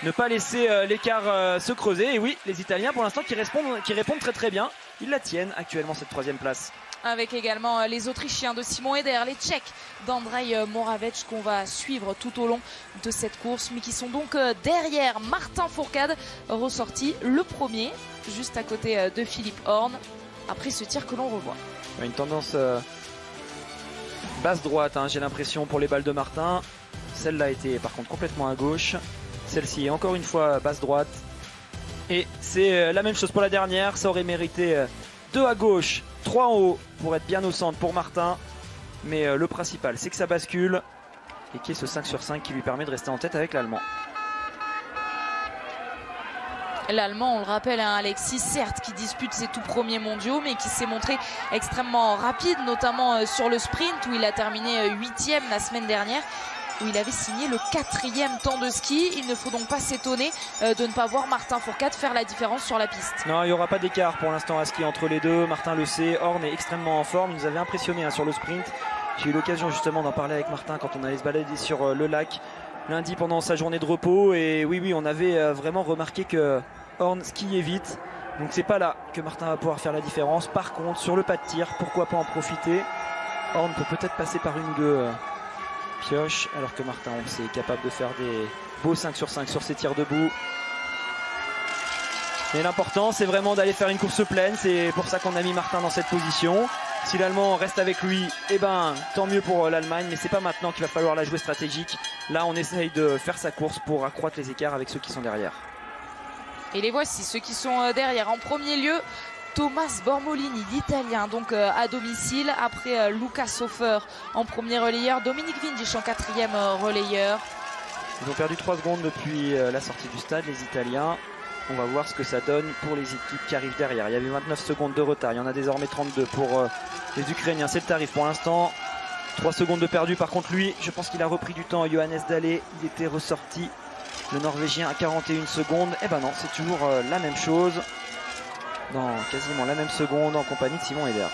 ne pas laisser l'écart se creuser. Et oui, les Italiens pour l'instant qui répondent très très bien. Ils la tiennent actuellement cette troisième place. Avec également les Autrichiens de Simon Eder, les Tchèques d'Andrej Moravec qu'on va suivre tout au long de cette course, mais qui sont donc derrière Martin Fourcade, ressorti le premier, juste à côté de Philippe Horn, après ce tir que l'on revoit. Une tendance basse droite, j'ai l'impression, pour les balles de Martin. Celle-là était par contre complètement à gauche. Celle-ci est encore une fois basse droite. Et c'est la même chose pour la dernière. Ça aurait mérité 2 à gauche, 3 en haut pour être bien au centre pour Martin. Mais le principal, c'est que ça bascule. Et qu'il y ait ce 5 sur 5 qui lui permet de rester en tête avec l'Allemand. L'Allemand, on le rappelle, Alexis, certes, qui dispute ses tout premiers mondiaux, mais qui s'est montré extrêmement rapide, notamment sur le sprint, où il a terminé 8e la semaine dernière, où il avait signé le 4e temps de ski. Il ne faut donc pas s'étonner de ne pas voir Martin Fourcade faire la différence sur la piste. Non, il n'y aura pas d'écart pour l'instant à ski entre les deux. Martin le sait, Horn est extrêmement en forme. Il nous avait impressionné sur le sprint. J'ai eu l'occasion justement d'en parler avec Martin quand on allait se balader sur le lac lundi pendant sa journée de repos. Et oui, on avait vraiment remarqué que Horn skiait vite. Donc c'est pas là que Martin va pouvoir faire la différence. Par contre, sur le pas de tir, pourquoi pas en profiter. Horn peut peut-être passer par une ou deux pioches, alors que Martin, on sait, est capable de faire des beaux 5 sur 5 sur ses tirs debout. Mais l'important, c'est vraiment d'aller faire une course pleine. C'est pour ça qu'on a mis Martin dans cette position. Si l'Allemand reste avec lui, eh ben, tant mieux pour l'Allemagne. Mais c'est pas maintenant qu'il va falloir la jouer stratégique. Là, on essaye de faire sa course pour accroître les écarts avec ceux qui sont derrière. Et les voici, ceux qui sont derrière. En premier lieu, Thomas Bormolini, l'Italien, donc à domicile. Après Luca Sofer en premier relayeur. Dominique Vindisch en 4e relayeur. Ils ont perdu 3 secondes depuis la sortie du stade, les Italiens. On va voir ce que ça donne pour les équipes qui arrivent derrière. Il y avait 29 secondes de retard. Il y en a désormais 32 pour les Ukrainiens. C'est le tarif pour l'instant. 3 secondes de perdu par contre lui, je pense qu'il a repris du temps. Johannes Dahle, il était ressorti, le Norvégien à 41 secondes. Et ben non, c'est toujours la même chose, dans quasiment la même seconde en compagnie de Simon Eder.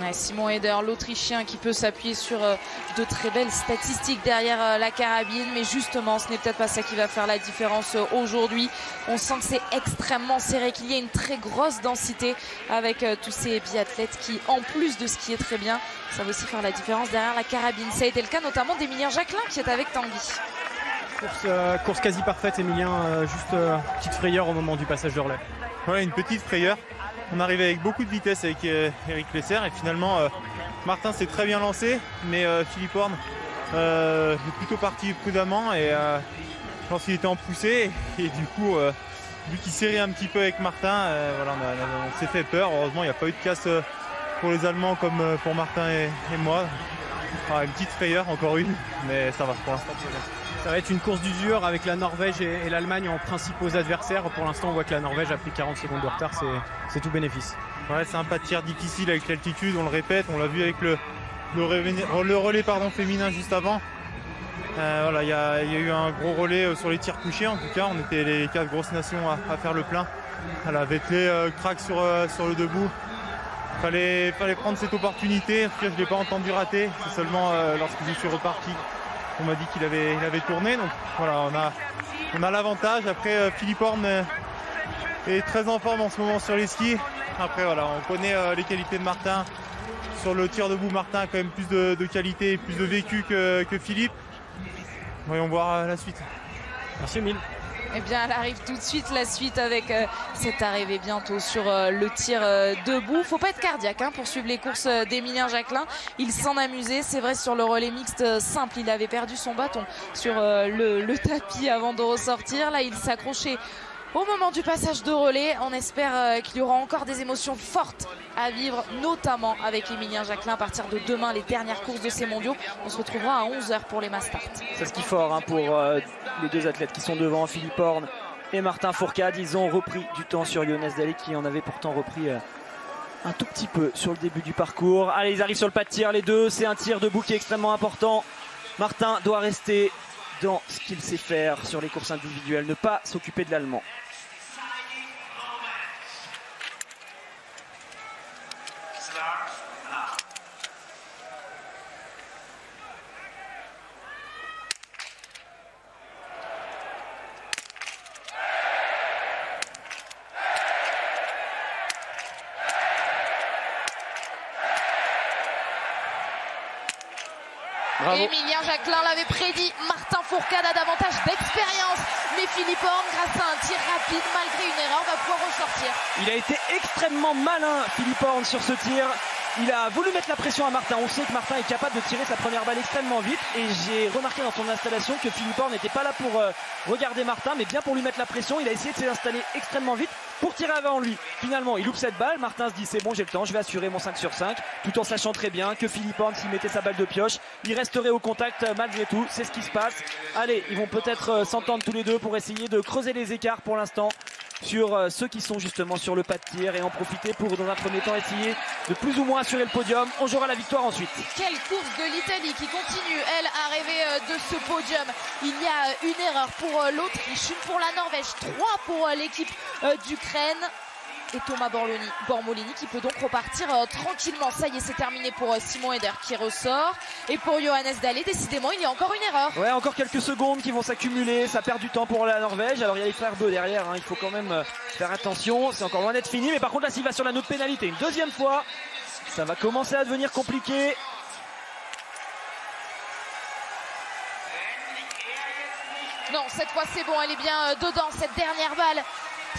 Ouais, Simon Eder, l'Autrichien, qui peut s'appuyer sur de très belles statistiques derrière la carabine, mais justement ce n'est peut-être pas ça qui va faire la différence aujourd'hui. On sent que c'est extrêmement serré, qu'il y a une très grosse densité avec tous ces biathlètes qui, en plus de ce qui est très bien, ça va aussi faire la différence derrière la carabine. Ça a été le cas notamment d'Emilien Jacquelin qui est avec Tanguy. Course quasi parfaite, Emilien, juste petite frayeur au moment du passage de relais. Ouais, une petite frayeur. On arrivait avec beaucoup de vitesse avec Eric Lesser et finalement Martin s'est très bien lancé, mais Philippe Horn est plutôt parti prudemment et je pense qu'il était en poussée et du coup vu qu'il serrait un petit peu avec Martin, voilà, on s'est fait peur. Heureusement il n'y a pas eu de casse pour les Allemands comme pour Martin et moi. Une petite frayeur, encore une, mais ça va pour l'instant. Ça va être une course d'usure avec la Norvège et l'Allemagne en principaux adversaires. Pour l'instant, on voit que la Norvège a pris 40 secondes de retard, c'est tout bénéfice. Ouais, c'est un pas de tir difficile avec l'altitude, on le répète, on l'a vu avec le relais féminin juste avant. Voilà, il y a eu un gros relais sur les tirs couchés, en tout cas, on était les 4 grosses nations à faire le plein. Voilà, Vettel craque sur le debout. Fallait prendre cette opportunité, en tout cas, je ne l'ai pas entendu rater, c'est seulement lorsque je suis reparti. On m'a dit qu'il avait tourné, donc voilà, on a l'avantage. Après, Philippe Horn est très en forme en ce moment sur les skis. Après, voilà, on connaît les qualités de Martin. Sur le tir debout, Martin a quand même plus de qualité et plus de vécu que Philippe. Voyons voir la suite. Merci Emile. Eh bien, elle arrive tout de suite, la suite, avec cette arrivée bientôt sur le tir debout. Faut pas être cardiaque pour suivre les courses d'Emilien Jacquelin. Il s'en amusait, c'est vrai, sur le relais mixte simple. Il avait perdu son bâton sur le tapis avant de ressortir. Là, il s'accrochait au moment du passage de relais. On espère qu'il y aura encore des émotions fortes à vivre, notamment avec Emilien Jacquelin à partir de demain, les dernières courses de ces mondiaux. On se retrouvera à 11h pour les mass start. Ça ski fort pour les deux athlètes qui sont devant, Philippe Horn et Martin Fourcade. Ils ont repris du temps sur Johannes Dahle qui en avait pourtant repris un tout petit peu sur le début du parcours. Allez, ils arrivent sur le pas de tir les deux, c'est un tir debout qui est extrêmement important. Martin doit rester dans ce qu'il sait faire sur les courses individuelles, ne pas s'occuper de l'Allemand. Bravo. Emilien Jacquelin l'avait prédit, Martin Fourcade a davantage d'expérience, mais Philippe Horn, grâce à un tir rapide, malgré une erreur, va pouvoir ressortir. Il a été extrêmement malin, Philippe Horn, sur ce tir. Il a voulu mettre la pression à Martin. On sait que Martin est capable de tirer sa première balle extrêmement vite. Et j'ai remarqué dans son installation que Philippe Horn n'était pas là pour regarder Martin, mais bien pour lui mettre la pression. Il a essayé de s'installer extrêmement vite pour tirer avant lui. Finalement, il loupe cette balle. Martin se dit c'est bon, j'ai le temps, je vais assurer mon 5 sur 5. Tout en sachant très bien que Philippe Horn, s'il mettait sa balle de pioche, il resterait au contact malgré tout. C'est ce qui se passe. Allez, ils vont peut-être s'entendre tous les deux pour essayer de creuser les écarts pour l'instant sur ceux qui sont justement sur le pas de tir et en profiter pour dans un premier temps essayer de plus ou moins assurer le podium. On jouera la victoire ensuite. Quelle course de l'Italie qui continue, elle, à rêver de ce podium. Il y a une erreur pour l'Autriche, une pour la Norvège, 3 pour l'équipe d'Ukraine. Et Thomas Bormolini qui peut donc repartir tranquillement. Ça y est, c'est terminé pour Simon Eder qui ressort. Et pour Johannes Dahle, décidément, il y a encore une erreur. Ouais, encore quelques secondes qui vont s'accumuler. Ça perd du temps pour la Norvège. Alors il y a les frères Beu derrière, il faut quand même faire attention. C'est encore loin d'être fini. Mais par contre là, s'il va sur la note pénalité une deuxième fois, ça va commencer à devenir compliqué. Non, cette fois c'est bon, elle est bien dedans, cette dernière balle.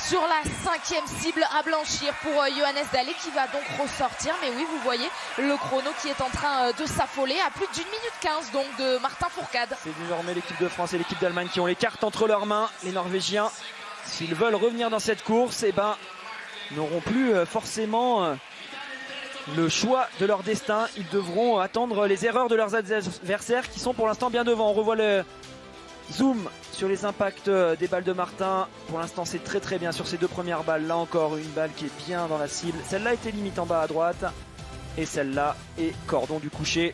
Sur la 5e cible à blanchir pour Johannes Dahle qui va donc ressortir. Mais oui, vous voyez le chrono qui est en train de s'affoler à plus d'1 minute 15 donc de Martin Fourcade. C'est désormais l'équipe de France et l'équipe d'Allemagne qui ont les cartes entre leurs mains. Les Norvégiens, s'ils veulent revenir dans cette course, n'auront plus forcément le choix de leur destin. Ils devront attendre les erreurs de leurs adversaires qui sont pour l'instant bien devant. On revoit le zoom sur sur les impacts des balles de Martin. Pour l'instant, c'est très très bien sur ces deux premières balles. Là encore, une balle qui est bien dans la cible. Celle-là était limite en bas à droite. Et celle-là est cordon du coucher.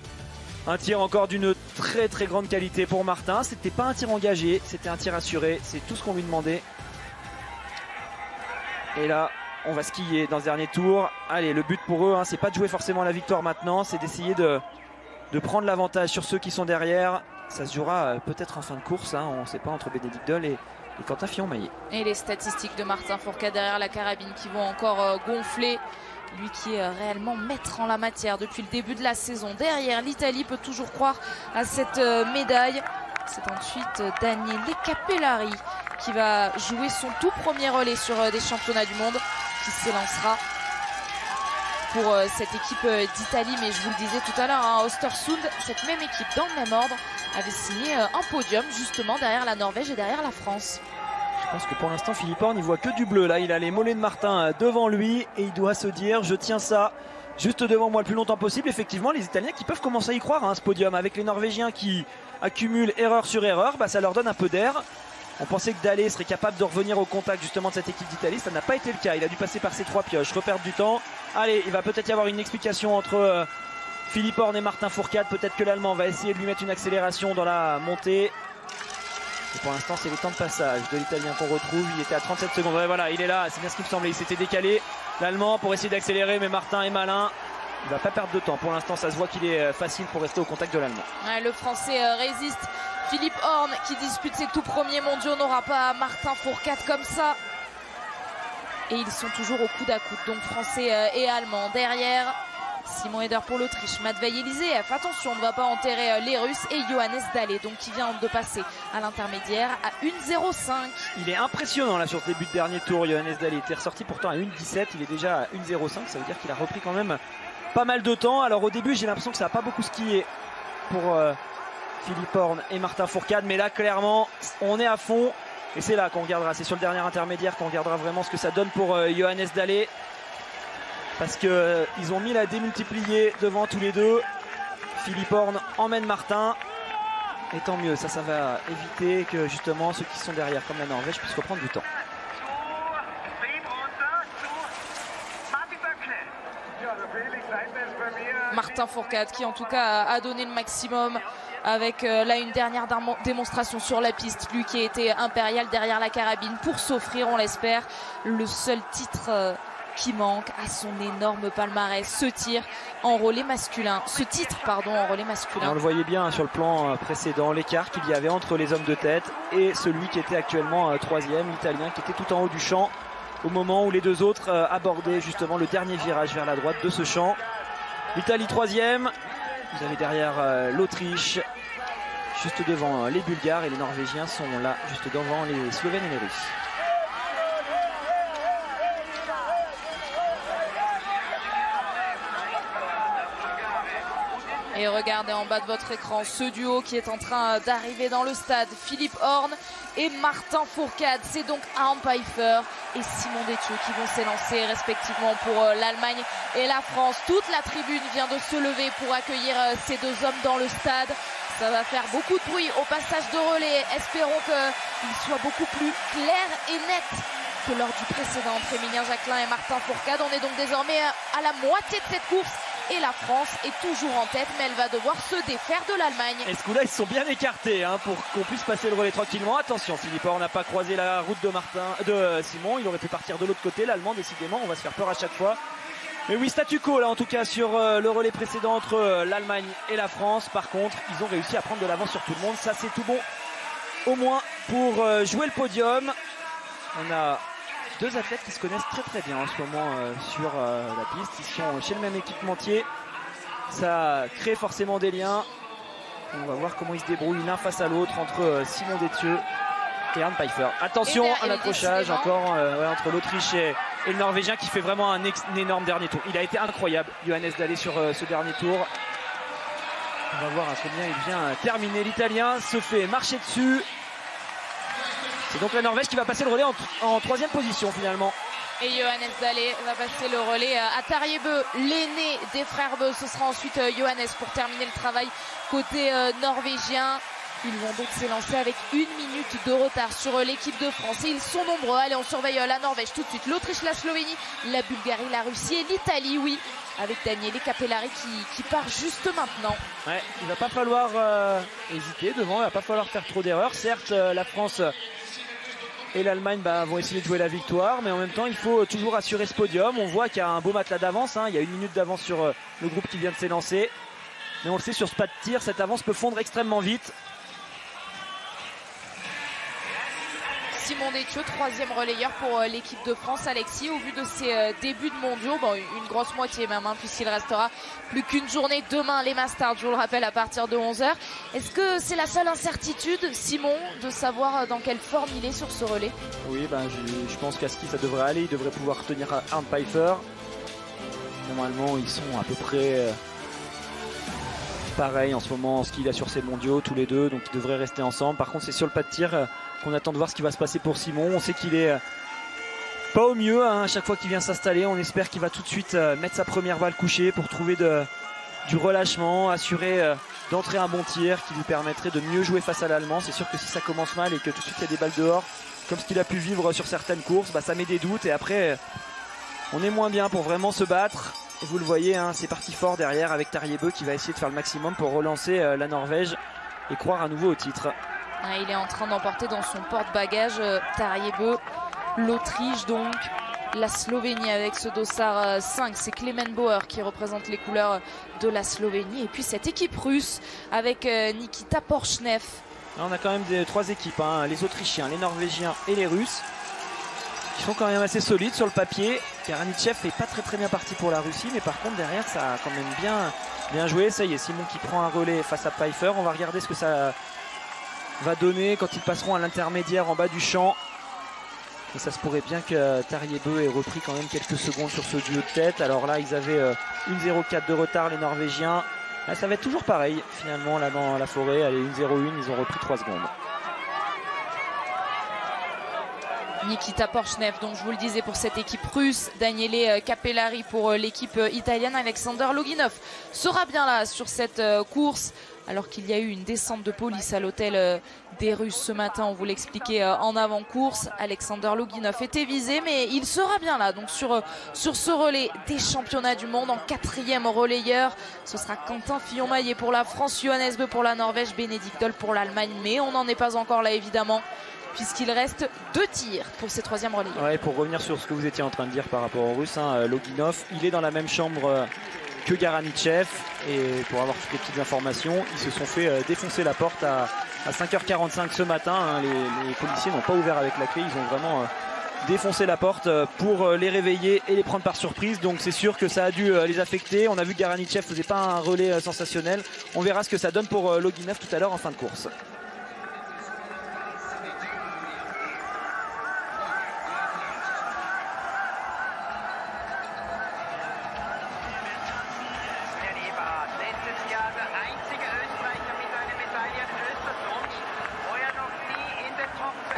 Un tir encore d'une très très grande qualité pour Martin. C'était pas un tir engagé, c'était un tir assuré. C'est tout ce qu'on lui demandait. Et là, on va skier dans ce dernier tour. Allez, le but pour eux, hein, c'est pas de jouer forcément la victoire maintenant. C'est d'essayer de prendre l'avantage sur ceux qui sont derrière. Ça se jouera peut-être en fin de course. Hein, on ne sait pas, entre Bénédicte Doll et Quentin Fillon-Maillet. Et les statistiques de Martin Fourcade derrière la carabine qui vont encore gonfler. Lui qui est réellement maître en la matière depuis le début de la saison. Derrière, l'Italie peut toujours croire à cette médaille. C'est ensuite Daniele Capellari qui va jouer son tout premier relais sur des championnats du monde, qui s'élancera pour cette équipe d'Italie. Mais je vous le disais tout à l'heure, hein, Östersund, cette même équipe dans le même ordre, avait signé un podium justement derrière la Norvège et derrière la France. Je pense que pour l'instant, Philippe Horn, il voit que du bleu. Là, il a les mollets de Martin devant lui et il doit se dire, je tiens ça juste devant moi le plus longtemps possible. Effectivement, les Italiens qui peuvent commencer à y croire, hein, ce podium, avec les Norvégiens qui accumulent erreur sur erreur, bah, ça leur donne un peu d'air. On pensait que Dalle serait capable de revenir au contact justement de cette équipe d'Italie. Ça n'a pas été le cas. Il a dû passer par ces trois pioches, reperdre du temps. Allez, il va peut-être y avoir une explication entre Philippe Horn et Martin Fourcade. Peut-être que l'Allemand va essayer de lui mettre une accélération dans la montée. Et pour l'instant, c'est les temps de passage de l'Italien qu'on retrouve. Il était à 37 secondes. Ouais, voilà, il est là. C'est bien ce qui me semblait. Il s'était décalé, l'Allemand, pour essayer d'accélérer. Mais Martin est malin. Il va pas perdre de temps. Pour l'instant, ça se voit qu'il est facile pour rester au contact de l'Allemand. Ouais, le Français résiste. Philippe Horn, qui dispute ses tout premiers mondiaux, n'aura pas Martin Fourcade comme ça. Et ils sont toujours au coude à coude. Donc Français et Allemands derrière. Simon Eder pour l'Autriche, Matvei Eliseev, attention, on ne va pas enterrer les Russes, et Johannes Dalle, donc qui vient de passer à l'intermédiaire à 1,05. Il est impressionnant là sur ce début de dernier tour. Johannes Dalle était ressorti pourtant à 1,17, il est déjà à 1,05, ça veut dire qu'il a repris quand même pas mal de temps. Alors au début, j'ai l'impression que ça n'a pas beaucoup skié pour Philippe Horn et Martin Fourcade, mais là clairement on est à fond et c'est là qu'on regardera, c'est sur le dernier intermédiaire qu'on regardera vraiment ce que ça donne pour Johannes Dalle. Parce qu'ils ont mis la démultipliée devant tous les deux. Philippe Horn emmène Martin. Et tant mieux, ça va éviter que justement ceux qui sont derrière, comme la Norvège, puissent reprendre du temps. Martin Fourcade qui en tout cas a donné le maximum avec là une dernière démonstration sur la piste. Lui qui a été impérial derrière la carabine pour s'offrir, on l'espère, le seul titre qui manque à son énorme palmarès, ce titre en relais masculin. On le voyait bien sur le plan précédent, l'écart qu'il y avait entre les hommes de tête et celui qui était actuellement troisième, l'Italien, qui était tout en haut du champ au moment où les deux autres abordaient justement le dernier virage vers la droite de ce champ. L'Italie troisième, vous avez derrière l'Autriche, juste devant les Bulgares, et les Norvégiens sont là, juste devant les Slovènes et les Russes. Et regardez en bas de votre écran ce duo qui est en train d'arriver dans le stade. Philippe Horn et Martin Fourcade. C'est donc Arne Pfeiffer et Simon Détieux qui vont s'élancer respectivement pour l'Allemagne et la France. Toute la tribune vient de se lever pour accueillir ces deux hommes dans le stade. Ça va faire beaucoup de bruit au passage de relais. Espérons qu'il soit beaucoup plus clair et net que lors du précédent entre Émilien Jacquelin et Martin Fourcade. On est donc désormais à la moitié de cette course. Et la France est toujours en tête, mais elle va devoir se défaire de l'Allemagne. Et ce coup-là, ils se sont bien écartés pour qu'on puisse passer le relais tranquillement. Attention, Philippe Horn n'a pas croisé la route de Simon. Il aurait pu partir de l'autre côté. L'Allemand, décidément, on va se faire peur à chaque fois. Mais oui, statu quo là en tout cas sur le relais précédent entre l'Allemagne et la France. Par contre, ils ont réussi à prendre de l'avance sur tout le monde. Ça, c'est tout bon, au moins pour jouer le podium. On a deux athlètes qui se connaissent très très bien en ce moment sur la piste. Ils sont chez le même équipementier. Ça crée forcément des liens. On va voir comment ils se débrouillent l'un face à l'autre entre Simon Détieux et Arne Pfeiffer. Attention, un accrochage encore entre l'Autriche et le Norvégien qui fait vraiment un énorme dernier tour. Il a été incroyable, Johannes Dalle, sur ce dernier tour. On va voir à combien il vient terminer. L'Italien se fait marcher dessus. C'est donc la Norvège qui va passer le relais en troisième position finalement. Et Johannes Dalle va passer le relais à Tarjei Bø, l'aîné des frères Bø. Ce sera ensuite Johannes pour terminer le travail côté norvégien. Ils vont donc s'élancer avec 1 minute de retard sur l'équipe de France. Et ils sont nombreux. Allez, on surveille la Norvège tout de suite. L'Autriche, la Slovénie, la Bulgarie, la Russie et l'Italie, oui. Avec Daniele Capellari qui part juste maintenant. Ouais, il va pas falloir hésiter devant, il va pas falloir faire trop d'erreurs. Certes, la France et l'Allemagne vont essayer de jouer la victoire, mais en même temps, il faut toujours assurer ce podium. On voit qu'il y a un beau matelas d'avance, hein. Il y a 1 minute d'avance sur le groupe qui vient de s'élancer. Mais on le sait, sur ce pas de tir, cette avance peut fondre extrêmement vite. Simon Détieux, 3e relayeur pour l'équipe de France. Alexis, au vu de ses débuts de mondiaux, une grosse moitié même, hein, puisqu'il restera plus qu'une journée demain, les Masters, je vous le rappelle, à partir de 11h. Est-ce que c'est la seule incertitude, Simon, de savoir dans quelle forme il est sur ce relais? Oui, je pense qu'à ski ça devrait aller, il devrait pouvoir tenir Arnd Pfeiffer. Normalement, ils sont à peu près pareil en ce moment en ski là sur ces mondiaux, tous les deux, donc ils devraient rester ensemble. Par contre, c'est sur le pas de tir qu'on attend de voir ce qui va se passer pour Simon. On sait qu'il est pas au mieux, hein, à chaque fois qu'il vient s'installer. On espère qu'il va tout de suite mettre sa première balle couchée pour trouver du relâchement, assurer d'entrer un bon tir qui lui permettrait de mieux jouer face à l'Allemand. C'est sûr que si ça commence mal et que tout de suite il y a des balles dehors, comme ce qu'il a pu vivre sur certaines courses, ça met des doutes et après on est moins bien pour vraiment se battre. Et vous le voyez, hein, c'est parti fort derrière avec Tarjei qui va essayer de faire le maximum pour relancer la Norvège et croire à nouveau au titre. Il est en train d'emporter dans son porte-bagages Tarjei, l'Autriche donc, la Slovénie avec ce dossard 5, c'est Clement Bauer qui représente les couleurs de la Slovénie. Et puis cette équipe russe avec Nikita Porchnev. Là, on a quand même 3 équipes, hein, les Autrichiens, les Norvégiens et les Russes, qui sont quand même assez solides sur le papier. Garanichev n'est pas très bien parti pour la Russie, mais par contre derrière ça a quand même bien joué. Ça y est, Simon qui prend un relais face à Pfeiffer. On va regarder ce que ça va donner quand ils passeront à l'intermédiaire en bas du champ. Et ça se pourrait bien que Tarjei ait repris quand même quelques secondes sur ce duo de tête. Alors là, ils avaient 1,04 de retard, les Norvégiens. Là, ça va être toujours pareil finalement là dans la forêt. Allez, 1,01, ils ont repris 3 secondes. Nikita Porchnev, donc je vous le disais pour cette équipe russe, Daniele Capellari pour l'équipe italienne, Alexander Loginov sera bien là sur cette course alors qu'il y a eu une descente de police à l'hôtel des Russes ce matin, on vous l'expliquait en avant-course. Alexander Loginov était visé mais il sera bien là donc sur ce relais des championnats du monde. En 4e relayeur, ce sera Quentin Fillon-Maillet pour la France, Johannes Bö pour la Norvège, Bénédicte Doll pour l'Allemagne, mais on n'en est pas encore là évidemment, puisqu'il reste 2 tirs pour ces 3e relayeurs. Ouais, pour revenir sur ce que vous étiez en train de dire par rapport aux Russes, hein, Loginov, il est dans la même chambre que Garanichev, et pour avoir toutes les petites informations, ils se sont fait défoncer la porte à 5h45 ce matin, hein. Les policiers n'ont pas ouvert avec la clé, ils ont vraiment défoncé la porte pour les réveiller et les prendre par surprise, donc c'est sûr que ça a dû les affecter. On a vu que Garanichev faisait pas un relais sensationnel, on verra ce que ça donne pour Loginov tout à l'heure en fin de course.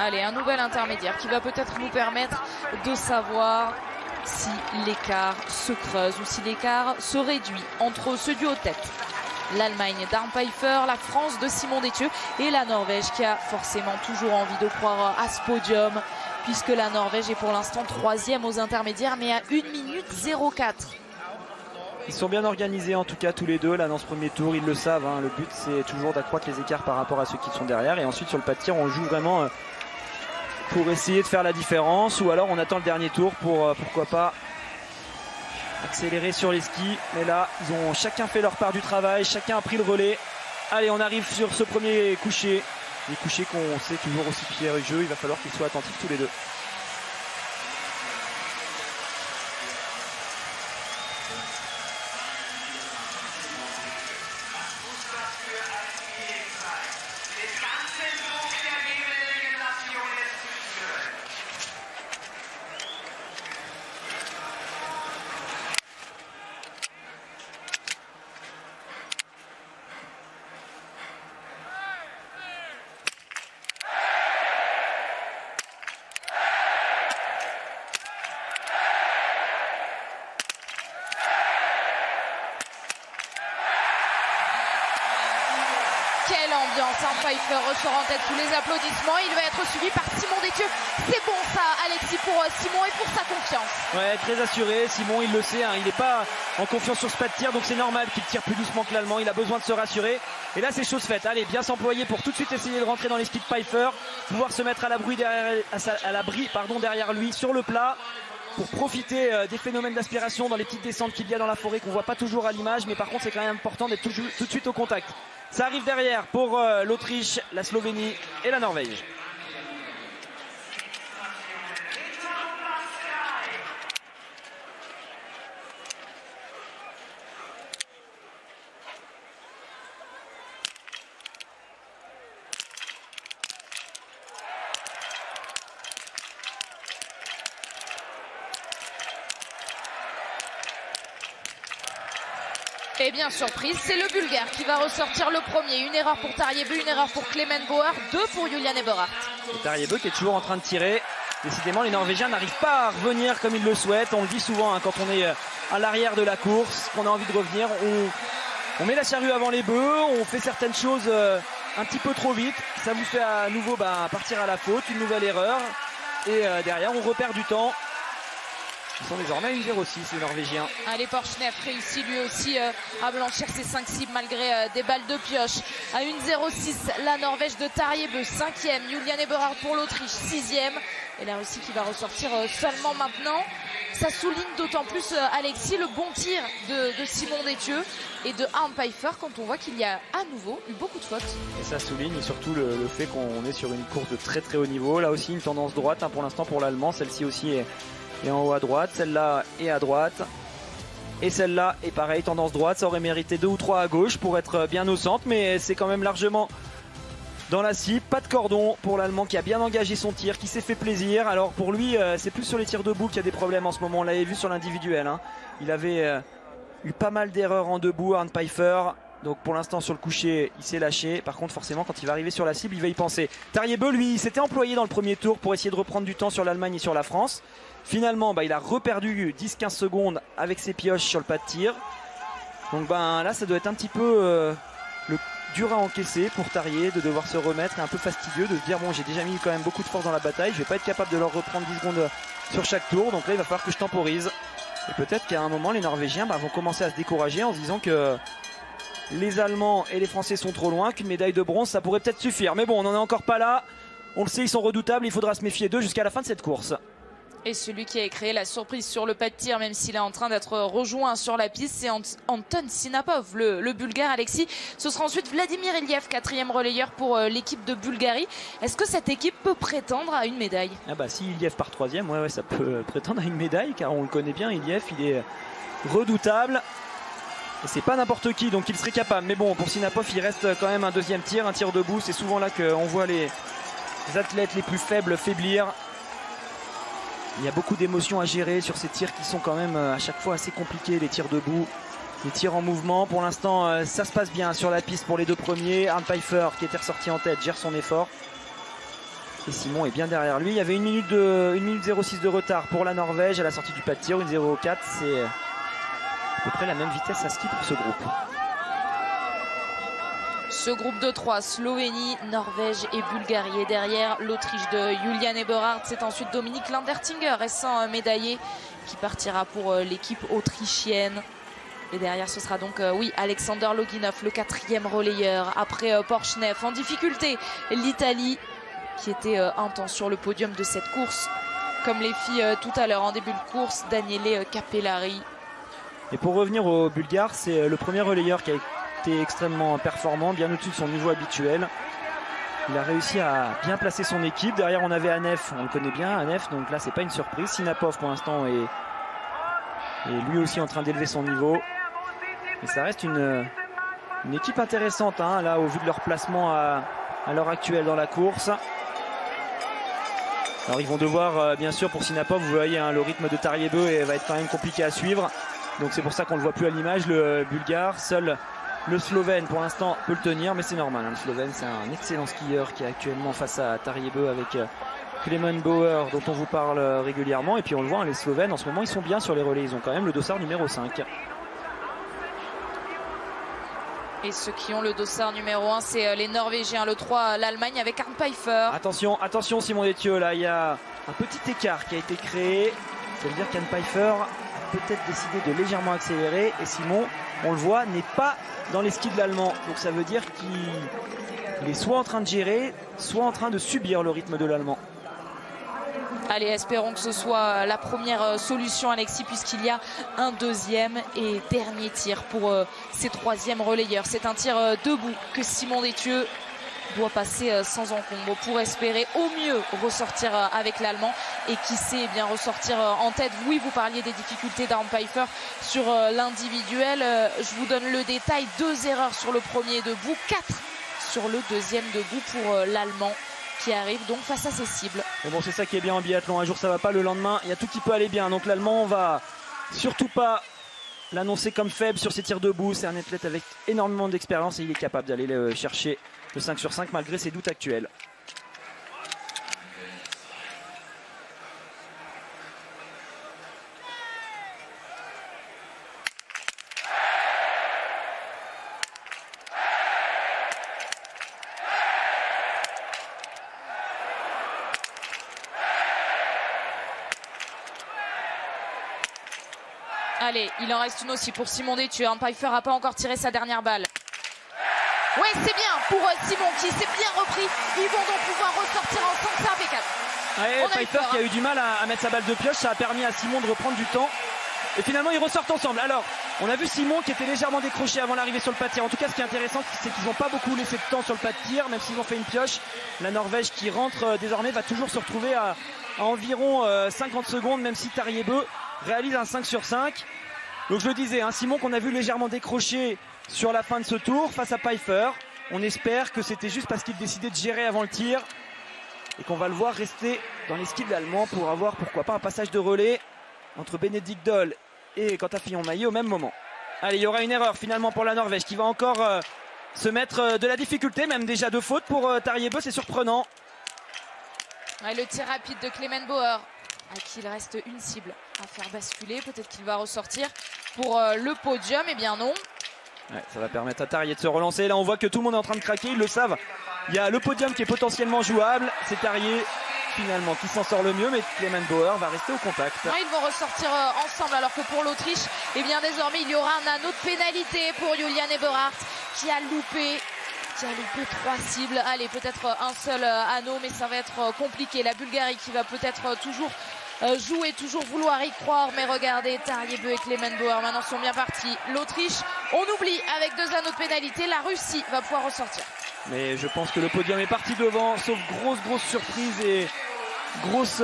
Allez, un nouvel intermédiaire qui va peut-être nous permettre de savoir si l'écart se creuse ou si l'écart se réduit entre ce duo de tête. L'Allemagne d'Arnd Pfeiffer, la France de Simon Détieux et la Norvège qui a forcément toujours envie de croire à ce podium, puisque la Norvège est pour l'instant 3e aux intermédiaires mais à 1 minute 04. Ils sont bien organisés en tout cas tous les deux là dans ce premier tour, ils le savent, hein. Le but c'est toujours d'accroître les écarts par rapport à ceux qui sont derrière, et ensuite sur le pas de tir on joue vraiment pour essayer de faire la différence, ou alors on attend le dernier tour pour pourquoi pas accélérer sur les skis. Mais là ils ont chacun fait leur part du travail, chacun a pris le relais. Allez, on arrive sur ce premier coucher, les couchers qu'on sait toujours aussi piégeux, il va falloir qu'ils soient attentifs tous les deux. quelle ambiance, hein. Pfeiffer ressort en tête sous les applaudissements. Il va être suivi par Simon Détieux. C'est bon ça, Alexis, pour Simon et pour sa confiance. Ouais, très assuré. Simon, il le sait, hein, il n'est pas en confiance sur ce pas de tir, donc c'est normal qu'il tire plus doucement que l'Allemand. Il a besoin de se rassurer. Et là, c'est chose faite. Allez, bien s'employer pour tout de suite essayer de rentrer dans les skis de Pfeiffer, pouvoir se mettre à l'abri derrière lui sur le plat, pour profiter des phénomènes d'aspiration dans les petites descentes qu'il y a dans la forêt qu'on voit pas toujours à l'image, mais par contre c'est quand même important d'être tout de suite au contact. Ça arrive derrière pour l'Autriche, la Slovénie et la Norvège. Et bien surprise, c'est le Bulgare qui va ressortir le premier. Une erreur pour Tariebeu, une erreur pour Clement Bauer, 2 pour Julian Eberhardt. Tariebeu qui est toujours en train de tirer. Décidément, les Norvégiens n'arrivent pas à revenir comme ils le souhaitent. On le dit souvent hein, quand on est à l'arrière de la course, qu'on a envie de revenir. On met la charrue avant les bœufs, on fait certaines choses un petit peu trop vite. Ça vous fait à nouveau partir à la faute, une nouvelle erreur. Et derrière, on repère du temps. Ils sont désormais à 1-0-6 les Norvégiens. Allez, Porchneff réussit lui aussi à blanchir ses 5 cibles malgré des balles de pioche. À 1-0-6, la Norvège de Tariebeu, 5e. Julian Eberhardt pour l'Autriche, 6e. Et la Russie qui va ressortir seulement maintenant. Ça souligne d'autant plus, Alexis, le bon tir de Simon Détieux et de Arne Pfeiffer quand on voit qu'il y a à nouveau eu beaucoup de fautes. Et ça souligne surtout le fait qu'on est sur une course de très très haut niveau. Là aussi une tendance droite hein, pour l'instant pour l'Allemand. Celle-ci aussi est en haut à droite, celle-là est à droite et celle-là est pareil, tendance droite. Ça aurait mérité 2 ou 3 à gauche pour être bien au centre, mais c'est quand même largement dans la cible. Pas de cordon pour l'Allemand qui a bien engagé son tir, qui s'est fait plaisir. Alors pour lui c'est plus sur les tirs debout qu'il y a des problèmes en ce moment. On l'avait vu sur l'individuel hein. Il avait eu pas mal d'erreurs en debout, Arne Pfeiffer. Donc pour l'instant sur le coucher il s'est lâché. Par contre forcément quand il va arriver sur la cible il va y penser. Tariebeu lui il s'était employé dans le premier tour pour essayer de reprendre du temps sur l'Allemagne et sur la France. Finalement il a reperdu 10-15 secondes avec ses pioches sur le pas de tir. Donc là ça doit être un petit peu le dur à encaisser pour Tarier de devoir se remettre, et un peu fastidieux de se dire bon j'ai déjà mis quand même beaucoup de force dans la bataille, je vais pas être capable de leur reprendre 10 secondes sur chaque tour, donc là il va falloir que je temporise. Et peut-être qu'à un moment les Norvégiens vont commencer à se décourager en se disant que les Allemands et les Français sont trop loin, qu'une médaille de bronze ça pourrait peut-être suffire. Mais bon on n'en est encore pas là, on le sait ils sont redoutables, il faudra se méfier d'eux jusqu'à la fin de cette course. Et celui qui a créé la surprise sur le pas de tir, même s'il est en train d'être rejoint sur la piste, c'est Anton Sinapov, le Bulgare. Alexis, ce sera ensuite Vladimir Iliev, 4e relayeur pour l'équipe de Bulgarie. Est-ce que cette équipe peut prétendre à une médaille? Si Iliev part 3e, ouais, ça peut prétendre à une médaille, car on le connaît bien, Iliev, il est redoutable. Et c'est pas n'importe qui, donc il serait capable. Mais bon, pour Sinapov, il reste quand même un 2e tir, un tir debout. C'est souvent là qu'on voit les athlètes les plus faibles faiblir. Il y a beaucoup d'émotions à gérer sur ces tirs qui sont quand même à chaque fois assez compliqués, les tirs debout, les tirs en mouvement. Pour l'instant, ça se passe bien sur la piste pour les 2 premiers. Arne Pfeiffer, qui était ressorti en tête, gère son effort. Et Simon est bien derrière lui. Il y avait 1 minute 06 de retard pour la Norvège à la sortie du pas de tir, 1,04. C'est à peu près la même vitesse à ski pour ce groupe. Ce groupe de 3, Slovénie, Norvège et Bulgarie. Et derrière, l'Autriche de Julian Eberhardt. C'est ensuite Dominique Landertinger, récent médaillé, qui partira pour l'équipe autrichienne. Et derrière, ce sera donc, Alexander Loginov, le 4e relayeur. Après Porchneff, en difficulté, l'Italie, qui était un temps sur le podium de cette course. Comme les filles tout à l'heure en début de course, Daniele Capellari. Et pour revenir aux Bulgares, c'est le premier relayeur qui a été extrêmement performant, bien au-dessus de son niveau habituel. Il a réussi à bien placer son équipe. Derrière on avait Anef, on le connaît bien Anef, donc là c'est pas une surprise. Sinapov pour l'instant est lui aussi en train d'élever son niveau. Et ça reste une équipe intéressante hein, là au vu de leur placement à l'heure actuelle dans la course. Alors ils vont devoir bien sûr pour Sinapov, vous voyez hein, le rythme de Tariebeu va être quand même compliqué à suivre. Donc c'est pour ça qu'on ne le voit plus à l'image, le Bulgare. Seul le Slovène pour l'instant peut le tenir, mais c'est normal hein. Le Slovène c'est un excellent skieur qui est actuellement face à Tariebeu avec Clement Bauer dont on vous parle régulièrement. Et puis on le voit hein, les Slovènes en ce moment ils sont bien sur les relais, ils ont quand même le dossard numéro 5. Et ceux qui ont le dossard numéro 1, c'est les Norvégiens. Le 3, l'Allemagne avec Arne Pfeiffer. Attention, attention Simon Détieux, là il y a un petit écart qui a été créé. Ça veut dire qu'Arne Pfeiffer a peut-être décidé de légèrement accélérer. Et Simon, on le voit, n'est pas dans les skis de l'Allemand. Donc ça veut dire qu'il est soit en train de gérer, soit en train de subir le rythme de l'Allemand. Allez, espérons que ce soit la première solution, Alexis, puisqu'il y a un deuxième et dernier tir pour ces troisièmes relayeurs. C'est un tir debout que Simon Détieux doit passer sans encombre pour espérer au mieux ressortir avec l'Allemand et qui sait bien ressortir en tête. Oui, vous parliez des difficultés d'Arne Pfeiffer sur l'individuel. Je vous donne le détail. 2 erreurs sur le premier debout, 4 sur le deuxième debout pour l'Allemand, qui arrive donc face à ses cibles. Mais bon, c'est ça qui est bien en biathlon. Un jour ça va pas, le lendemain il y a tout qui peut aller bien. Donc l'Allemand, on va surtout pas l'annoncer comme faible sur ses tirs debout. C'est un athlète avec énormément d'expérience et il est capable d'aller chercher le 5 sur 5 malgré ses doutes actuels. Allez, il en reste une aussi pour Simon Détieux. Arne Pfeiffer n'a pas encore tiré sa dernière balle. Ouais, c'est bien pour Simon qui s'est bien repris. Ils vont donc pouvoir ressortir ensemble, c'est impeccable. Ouais, Pfeiffer qui a eu du mal à mettre sa balle de pioche, ça a permis à Simon de reprendre du temps. Et finalement, ils ressortent ensemble. Alors, on a vu Simon qui était légèrement décroché avant l'arrivée sur le pas de tir. En tout cas, ce qui est intéressant, c'est qu'ils n'ont pas beaucoup laissé de temps sur le pas de tir, même s'ils ont fait une pioche. La Norvège qui rentre désormais va toujours se retrouver à environ 50 secondes, même si Tarjei-Bø réalise un 5 sur 5. Donc je le disais, Simon qu'on a vu légèrement décroché sur la fin de ce tour face à Pfeiffer. On espère que c'était juste parce qu'il décidait de gérer avant le tir et qu'on va le voir rester dans les skis de l'Allemand pour avoir pourquoi pas un passage de relais entre Benedikt Doll et Quentin Fillon-Maillet au même moment. Allez, il y aura une erreur finalement pour la Norvège qui va encore se mettre de la difficulté, même déjà 2 fautes pour Tarjei-Bø, c'est surprenant. Ouais, le tir rapide de Clement Bauer, à qui il reste une cible à faire basculer. Peut-être qu'il va ressortir pour le podium. Eh bien non. Ouais, ça va permettre à Tarjei de se relancer. Là, on voit que tout le monde est en train de craquer. Ils le savent. Il y a le podium qui est potentiellement jouable. C'est Tarjei finalement qui s'en sort le mieux. Mais Clement Bauer va rester au contact. Ouais, ils vont ressortir ensemble. Alors que pour l'Autriche, eh bien désormais, il y aura un anneau de pénalité pour Julian Eberhardt qui a loupé 3 cibles. Allez, peut-être un seul anneau, mais ça va être compliqué. La Bulgarie qui va peut-être toujours jouer, toujours vouloir y croire, mais regardez, Tarjei-Bø et Clement Bauer maintenant sont bien partis. L'Autriche, on oublie avec 2 anneaux de pénalité. La Russie va pouvoir ressortir. Mais je pense que le podium est parti devant, sauf grosse surprise et grosse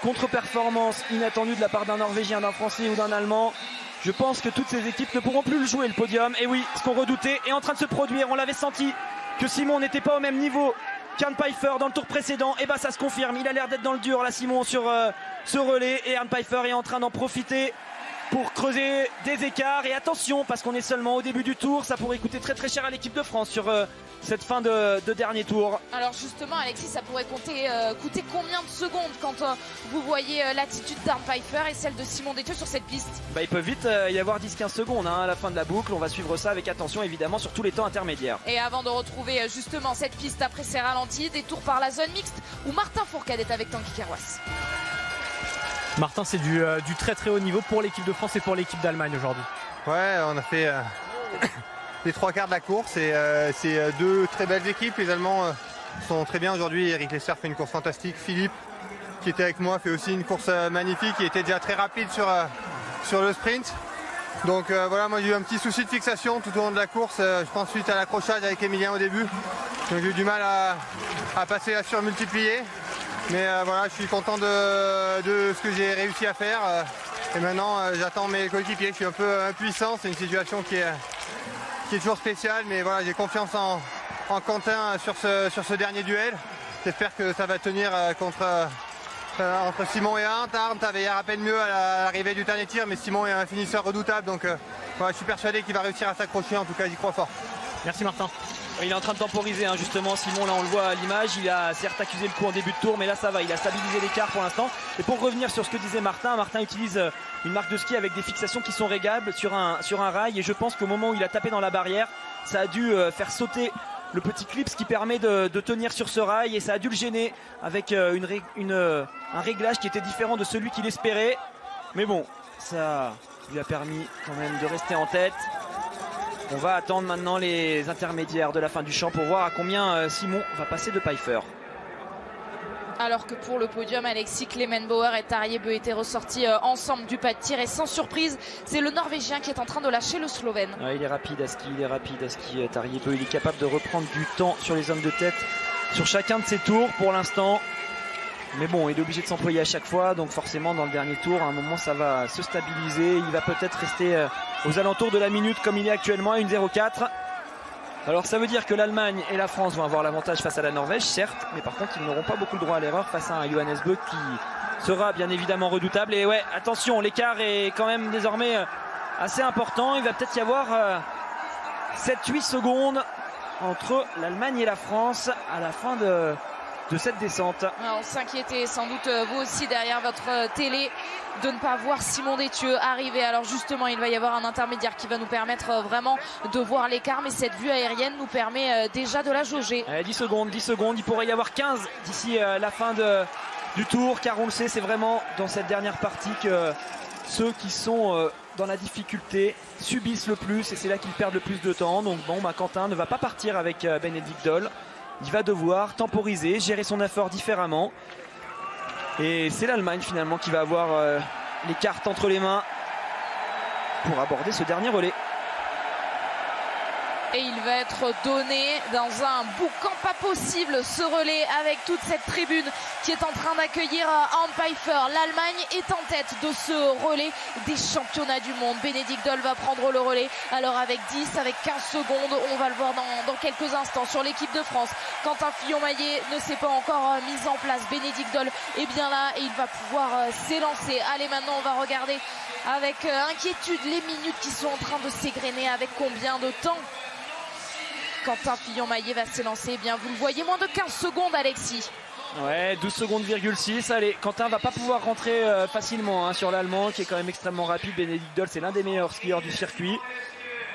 contre-performance inattendue de la part d'un Norvégien, d'un Français ou d'un Allemand. Je pense que toutes ces équipes ne pourront plus le jouer, le podium. Et oui, ce qu'on redoutait est en train de se produire. On l'avait senti que Simon n'était pas au même niveau qu'Arne Pfeiffer dans le tour précédent. Et ça se confirme. Il a l'air d'être dans le dur là, Simon, sur ce relais. Et Arne Pfeiffer est en train d'en profiter pour creuser des écarts. Et attention, parce qu'on est seulement au début du tour, ça pourrait coûter très cher à l'équipe de France sur cette fin de dernier tour. Alors justement, Alexis, ça pourrait coûter combien de secondes quand vous voyez l'attitude d'Arne Pfeiffer et celle de Simon Détieux sur cette piste? Il peut vite y avoir 10-15 secondes à la fin de la boucle. On va suivre ça avec attention, évidemment, sur tous les temps intermédiaires. Et avant de retrouver justement cette piste après ses ralentis, des tours par la zone mixte où Martin Fourcade est avec Tanguy Carroisse. Martin, c'est du très haut niveau pour l'équipe de France et pour l'équipe d'Allemagne aujourd'hui. Ouais, on a fait les 3 quarts de la course et c'est 2 très belles équipes. Les Allemands sont très bien aujourd'hui. Eric Lesser fait une course fantastique. Philippe, qui était avec moi, fait aussi une course magnifique. Il était déjà très rapide sur le sprint. Donc voilà, moi j'ai eu un petit souci de fixation tout au long de la course. Je pense suite à l'accrochage avec Emilien au début. Donc j'ai eu du mal à passer la surmultiplier. Mais voilà, je suis content de ce que j'ai réussi à faire. Et maintenant, j'attends mes coéquipiers. Je suis un peu impuissant. C'est une situation qui est toujours spéciale. Mais voilà, j'ai confiance en Quentin sur ce dernier duel. J'espère que ça va tenir entre Simon et Arndt. Arndt avait à peine mieux à l'arrivée du dernier tir, mais Simon est un finisseur redoutable. Donc voilà, je suis persuadé qu'il va réussir à s'accrocher. En tout cas, j'y crois fort. Merci Martin. Il est en train de temporiser justement Simon, là on le voit à l'image, il a certes accusé le coup en début de tour, mais là ça va, il a stabilisé l'écart pour l'instant. Et pour revenir sur ce que disait Martin utilise une marque de ski avec des fixations qui sont réglables sur un rail, et je pense qu'au moment où il a tapé dans la barrière, Ça a dû faire sauter le petit clip, ce qui permet de tenir sur ce rail, et ça a dû le gêner avec un réglage qui était différent de celui qu'il espérait. Mais bon, ça lui a permis quand même de rester en tête. On va attendre maintenant les intermédiaires de la fin du champ pour voir à combien Simon va passer de Pfeiffer. Alors que pour le podium, Alexis Klemmenbauer et Tarjei Bø étaient ressortis ensemble du pas de tir. Et sans surprise, c'est le Norvégien qui est en train de lâcher le Slovène. Ouais, il est rapide à ski, Tarjei Bø. Il est capable de reprendre du temps sur les hommes de tête, sur chacun de ses tours pour l'instant. Mais bon, il est obligé de s'employer à chaque fois. Donc forcément, dans le dernier tour, à un moment, ça va se stabiliser. Il va peut-être rester aux alentours de la minute comme il est actuellement à 1,04. Alors ça veut dire que l'Allemagne et la France vont avoir l'avantage face à la Norvège, certes, mais par contre ils n'auront pas beaucoup le droit à l'erreur face à un Johannes Bø qui sera bien évidemment redoutable. Et ouais, attention, l'écart est quand même désormais assez important. Il va peut-être y avoir 7-8 secondes entre l'Allemagne et la France à la fin de cette descente. On s'inquiétait sans doute vous aussi derrière votre télé de ne pas voir Simon Détieux arriver. Alors justement, il va y avoir un intermédiaire qui va nous permettre vraiment de voir l'écart, mais cette vue aérienne nous permet déjà de la jauger. 10 secondes, il pourrait y avoir 15 d'ici la fin du tour, car on le sait, c'est vraiment dans cette dernière partie que ceux qui sont dans la difficulté subissent le plus, et c'est là qu'ils perdent le plus de temps. Donc bon, Quentin ne va pas partir avec Benedikt Doll. Il va devoir temporiser, gérer son effort différemment. Et c'est l'Allemagne finalement qui va avoir les cartes entre les mains pour aborder ce dernier relais. Et il va être donné dans un boucan pas possible, ce relais, avec toute cette tribune qui est en train d'accueillir Arnd Pfeiffer. L'Allemagne est en tête de ce relais des championnats du monde. Benedikt Doll va prendre le relais. Alors avec 10, avec 15 secondes, on va le voir dans quelques instants sur l'équipe de France. Quentin Fillon-Maillet ne s'est pas encore mis en place. Benedikt Doll est bien là et il va pouvoir s'élancer. Allez, maintenant on va regarder avec inquiétude les minutes qui sont en train de s'égrener. Avec combien de temps Quentin Fillon-Maillet va s'élancer? Eh bien, vous le voyez, moins de 15 secondes, Alexis. Ouais, 12 secondes,6. Allez, Quentin va pas pouvoir rentrer facilement sur l'Allemand, qui est quand même extrêmement rapide. Benedikt Doll, c'est l'un des meilleurs skieurs du circuit.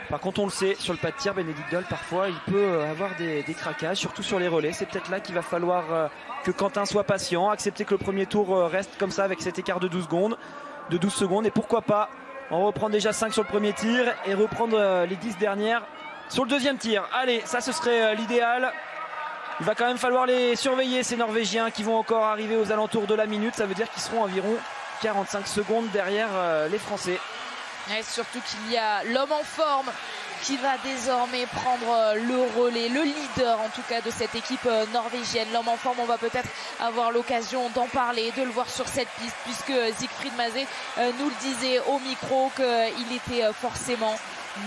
Par contre, on le sait, sur le pas de tir, Benedikt Doll, parfois, il peut avoir des craquages, surtout sur les relais. C'est peut-être là qu'il va falloir que Quentin soit patient, accepter que le premier tour reste comme ça, avec cet écart de 12 secondes. Et pourquoi pas en reprendre déjà 5 sur le premier tir et reprendre les 10 dernières sur le deuxième tir. Allez, ça ce serait l'idéal. Il va quand même falloir les surveiller, ces Norvégiens qui vont encore arriver aux alentours de la minute. Ça veut dire qu'ils seront environ 45 secondes derrière les Français. Et surtout qu'il y a l'homme en forme qui va désormais prendre le relais, le leader en tout cas de cette équipe norvégienne. L'homme en forme, on va peut-être avoir l'occasion d'en parler, de le voir sur cette piste, puisque Siegfried Mazet nous le disait au micro qu'il était forcément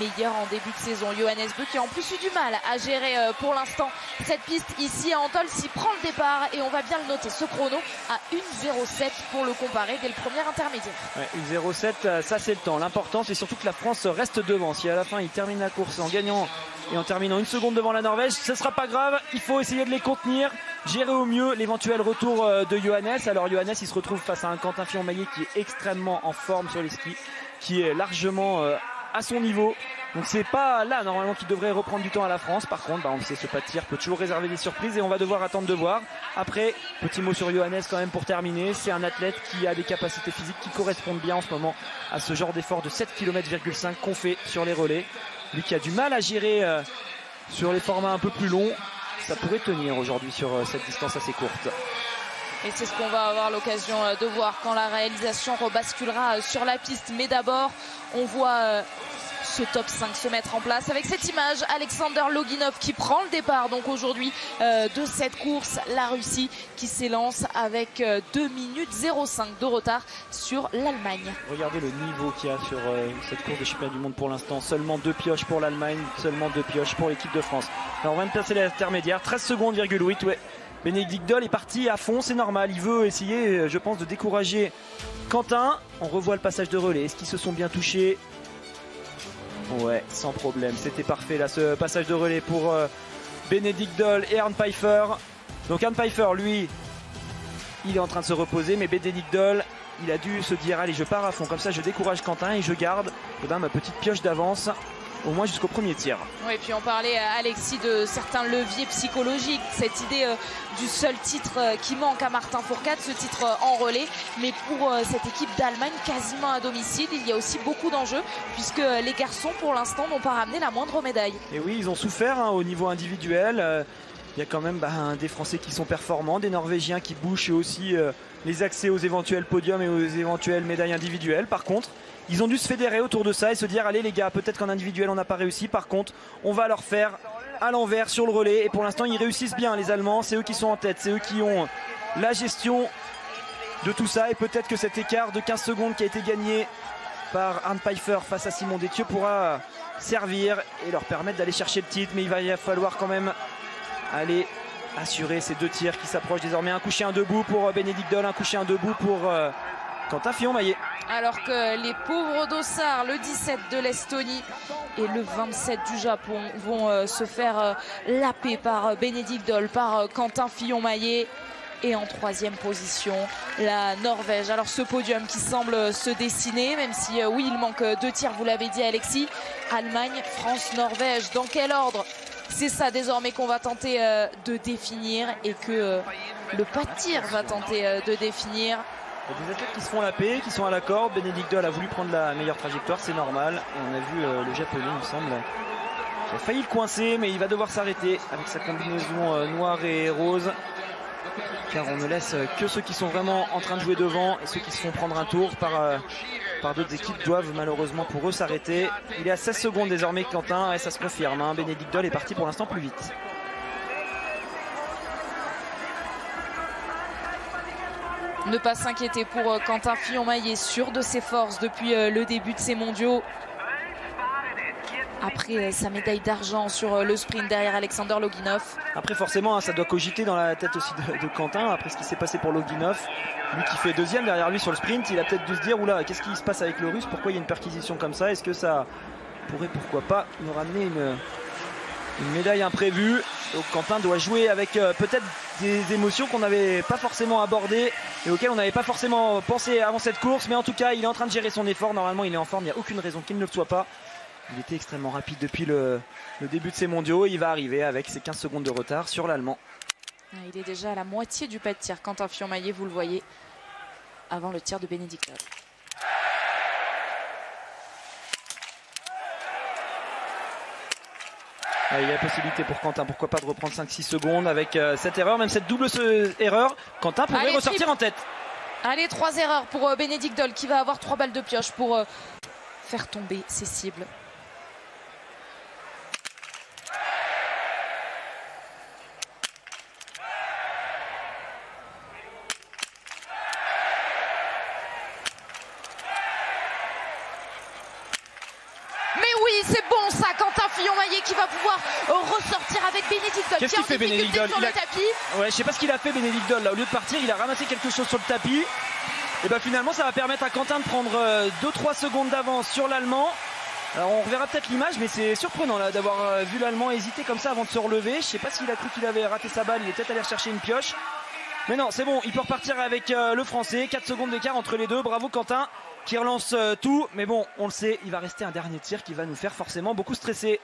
meilleur en début de saison. Johannes Bø qui a en plus eu du mal à gérer pour l'instant cette piste ici à Antholz. Il prend le départ et on va bien le noter, ce chrono à 1,07 pour le comparer dès le premier intermédiaire. Ouais, 1,07, ça c'est le temps. L'important c'est surtout que la France reste devant. Si à la fin il termine la course en gagnant et en terminant 1 seconde devant la Norvège, ce sera pas grave. Il faut essayer de les contenir, gérer au mieux l'éventuel retour de Johannes. Alors Johannes, il se retrouve face à un Quentin Fillon-Maillet qui est extrêmement en forme sur les skis, qui est largement à son niveau. Donc c'est pas là normalement qu'il devrait reprendre du temps à la France. Par contre, on le sait, ce pas de tir peut toujours réserver des surprises et on va devoir attendre de voir. Après, petit mot sur Johannes quand même pour terminer. C'est un athlète qui a des capacités physiques qui correspondent bien en ce moment à ce genre d'effort de 7,5 km qu'on fait sur les relais. Lui qui a du mal à gérer sur les formats un peu plus longs, ça pourrait tenir aujourd'hui sur cette distance assez courte. Et c'est ce qu'on va avoir l'occasion de voir quand la réalisation rebasculera sur la piste. Mais d'abord, on voit ce top 5 se mettre en place avec cette image. Alexander Loginov qui prend le départ donc aujourd'hui de cette course. La Russie qui s'élance avec 2 minutes 05 de retard sur l'Allemagne. Regardez le niveau qu'il y a sur cette course des championnats du monde pour l'instant. Seulement 2 pioches pour l'Allemagne, seulement 2 pioches pour l'équipe de France. Alors on va me placer l'intermédiaire, 13 secondes,8. Ouais. Benedikt Doll est parti à fond, c'est normal. Il veut essayer, je pense, de décourager Quentin. On revoit le passage de relais. Est-ce qu'ils se sont bien touchés? Ouais, sans problème. C'était parfait là, ce passage de relais pour Benedikt Doll et Arnd Pfeiffer. Donc Arnd Pfeiffer, lui, il est en train de se reposer. Mais Benedikt Doll, il a dû se dire, allez, je pars à fond. Comme ça, je décourage Quentin et je garde ma petite pioche d'avance. au moins jusqu'au premier tir. Oui, et puis on parlait, Alexis, de certains leviers psychologiques, cette idée du seul titre qui manque à Martin Fourcade, ce titre en relais. Mais pour cette équipe d'Allemagne, quasiment à domicile, il y a aussi beaucoup d'enjeux, puisque les garçons, pour l'instant, n'ont pas ramené la moindre médaille. Et oui, ils ont souffert au niveau individuel. Il y a quand même des Français qui sont performants, des Norvégiens qui bouchent aussi les accès aux éventuels podiums et aux éventuelles médailles individuelles. Par contre, ils ont dû se fédérer autour de ça et se dire, allez les gars, peut-être qu'en individuel on n'a pas réussi, par contre on va leur faire à l'envers sur le relais. Et pour l'instant ils réussissent bien, les Allemands, c'est eux qui sont en tête, c'est eux qui ont la gestion de tout ça. Et peut-être que cet écart de 15 secondes qui a été gagné par Arne Pfeiffer face à Simon Détieux pourra servir et leur permettre d'aller chercher le titre. Mais il va falloir quand même aller assurer ces 2 tirs qui s'approchent désormais. Un couché, un debout pour Bénédicte Doll, un couché, un debout pour Quentin Fillon-Maillet. Alors que les pauvres dossards, le 17 de l'Estonie et le 27 du Japon, vont se faire laper par Bénédicte Doll, par Quentin Fillon-Maillet. Et en 3e position, la Norvège. Alors ce podium qui semble se dessiner, même si oui, il manque 2 tirs, vous l'avez dit Alexis. Allemagne, France, Norvège. Dans quel ordre? C'est ça désormais qu'on va tenter de définir et que le pas de tir va tenter de définir. Il y a des athlètes qui se font la paix, qui sont à la corde. Bénédicte Doll a voulu prendre la meilleure trajectoire, c'est normal. Et on a vu le japonais, il me semble, qui a failli le coincer, mais il va devoir s'arrêter avec sa combinaison noire et rose. Car on ne laisse que ceux qui sont vraiment en train de jouer devant, et ceux qui se font prendre un tour par d'autres équipes doivent malheureusement pour eux s'arrêter. Il est à 16 secondes désormais Quentin, et ça se confirme, hein. Bénédicte Doll est parti pour l'instant plus vite. Ne pas s'inquiéter pour Quentin Fillon-Maillet, sûr de ses forces depuis le début de ces mondiaux. Après sa médaille d'argent sur le sprint derrière Alexander Loginov. Après forcément, hein, ça doit cogiter dans la tête aussi de Quentin, après ce qui s'est passé pour Loginov. Lui qui fait 2e derrière lui sur le sprint, il a peut-être dû se dire, oula, qu'est-ce qui se passe avec le Russe? Pourquoi il y a une perquisition comme ça? Est-ce que ça pourrait, pourquoi pas, nous ramener une médaille imprévue? Donc Quentin doit jouer avec peut-être des émotions qu'on n'avait pas forcément abordées et auxquelles on n'avait pas forcément pensé avant cette course. Mais en tout cas, il est en train de gérer son effort. Normalement, il est en forme, il n'y a aucune raison qu'il ne le soit pas. Il était extrêmement rapide depuis le début de ces mondiaux. Il va arriver avec ses 15 secondes de retard sur l'Allemand. Il est déjà à la moitié du pas de tir. Quentin Fillon-Maillet, vous le voyez, avant le tir de Bénédicte Doll. Il y a la possibilité pour Quentin, pourquoi pas, de reprendre 5-6 secondes avec cette erreur, même cette double erreur. Quentin pourrait ressortir en tête. Allez, 3 erreurs pour Bénédicte Doll qui va avoir 3 balles de pioche pour faire tomber ses cibles. Fillon-Maillet qui va pouvoir ressortir avec Bénédicte Doll. Qu'est-ce qu'il fait Bénédicte Doll sur le tapis. Ouais, je sais pas ce qu'il a fait Bénédicte Doll là. Au lieu de partir, il a ramassé quelque chose sur le tapis. Et ben finalement, ça va permettre à Quentin de prendre 2-3 secondes d'avance sur l'Allemand. Alors on reverra peut-être l'image, mais c'est surprenant là d'avoir vu l'Allemand hésiter comme ça avant de se relever. Je sais pas s'il a cru qu'il avait raté sa balle. Il est peut-être allé chercher une pioche. Mais non, c'est bon. Il peut repartir avec le Français. 4 secondes d'écart entre les deux. Bravo Quentin qui relance tout. Mais bon, on le sait, il va rester un dernier tir qui va nous faire forcément beaucoup stresser.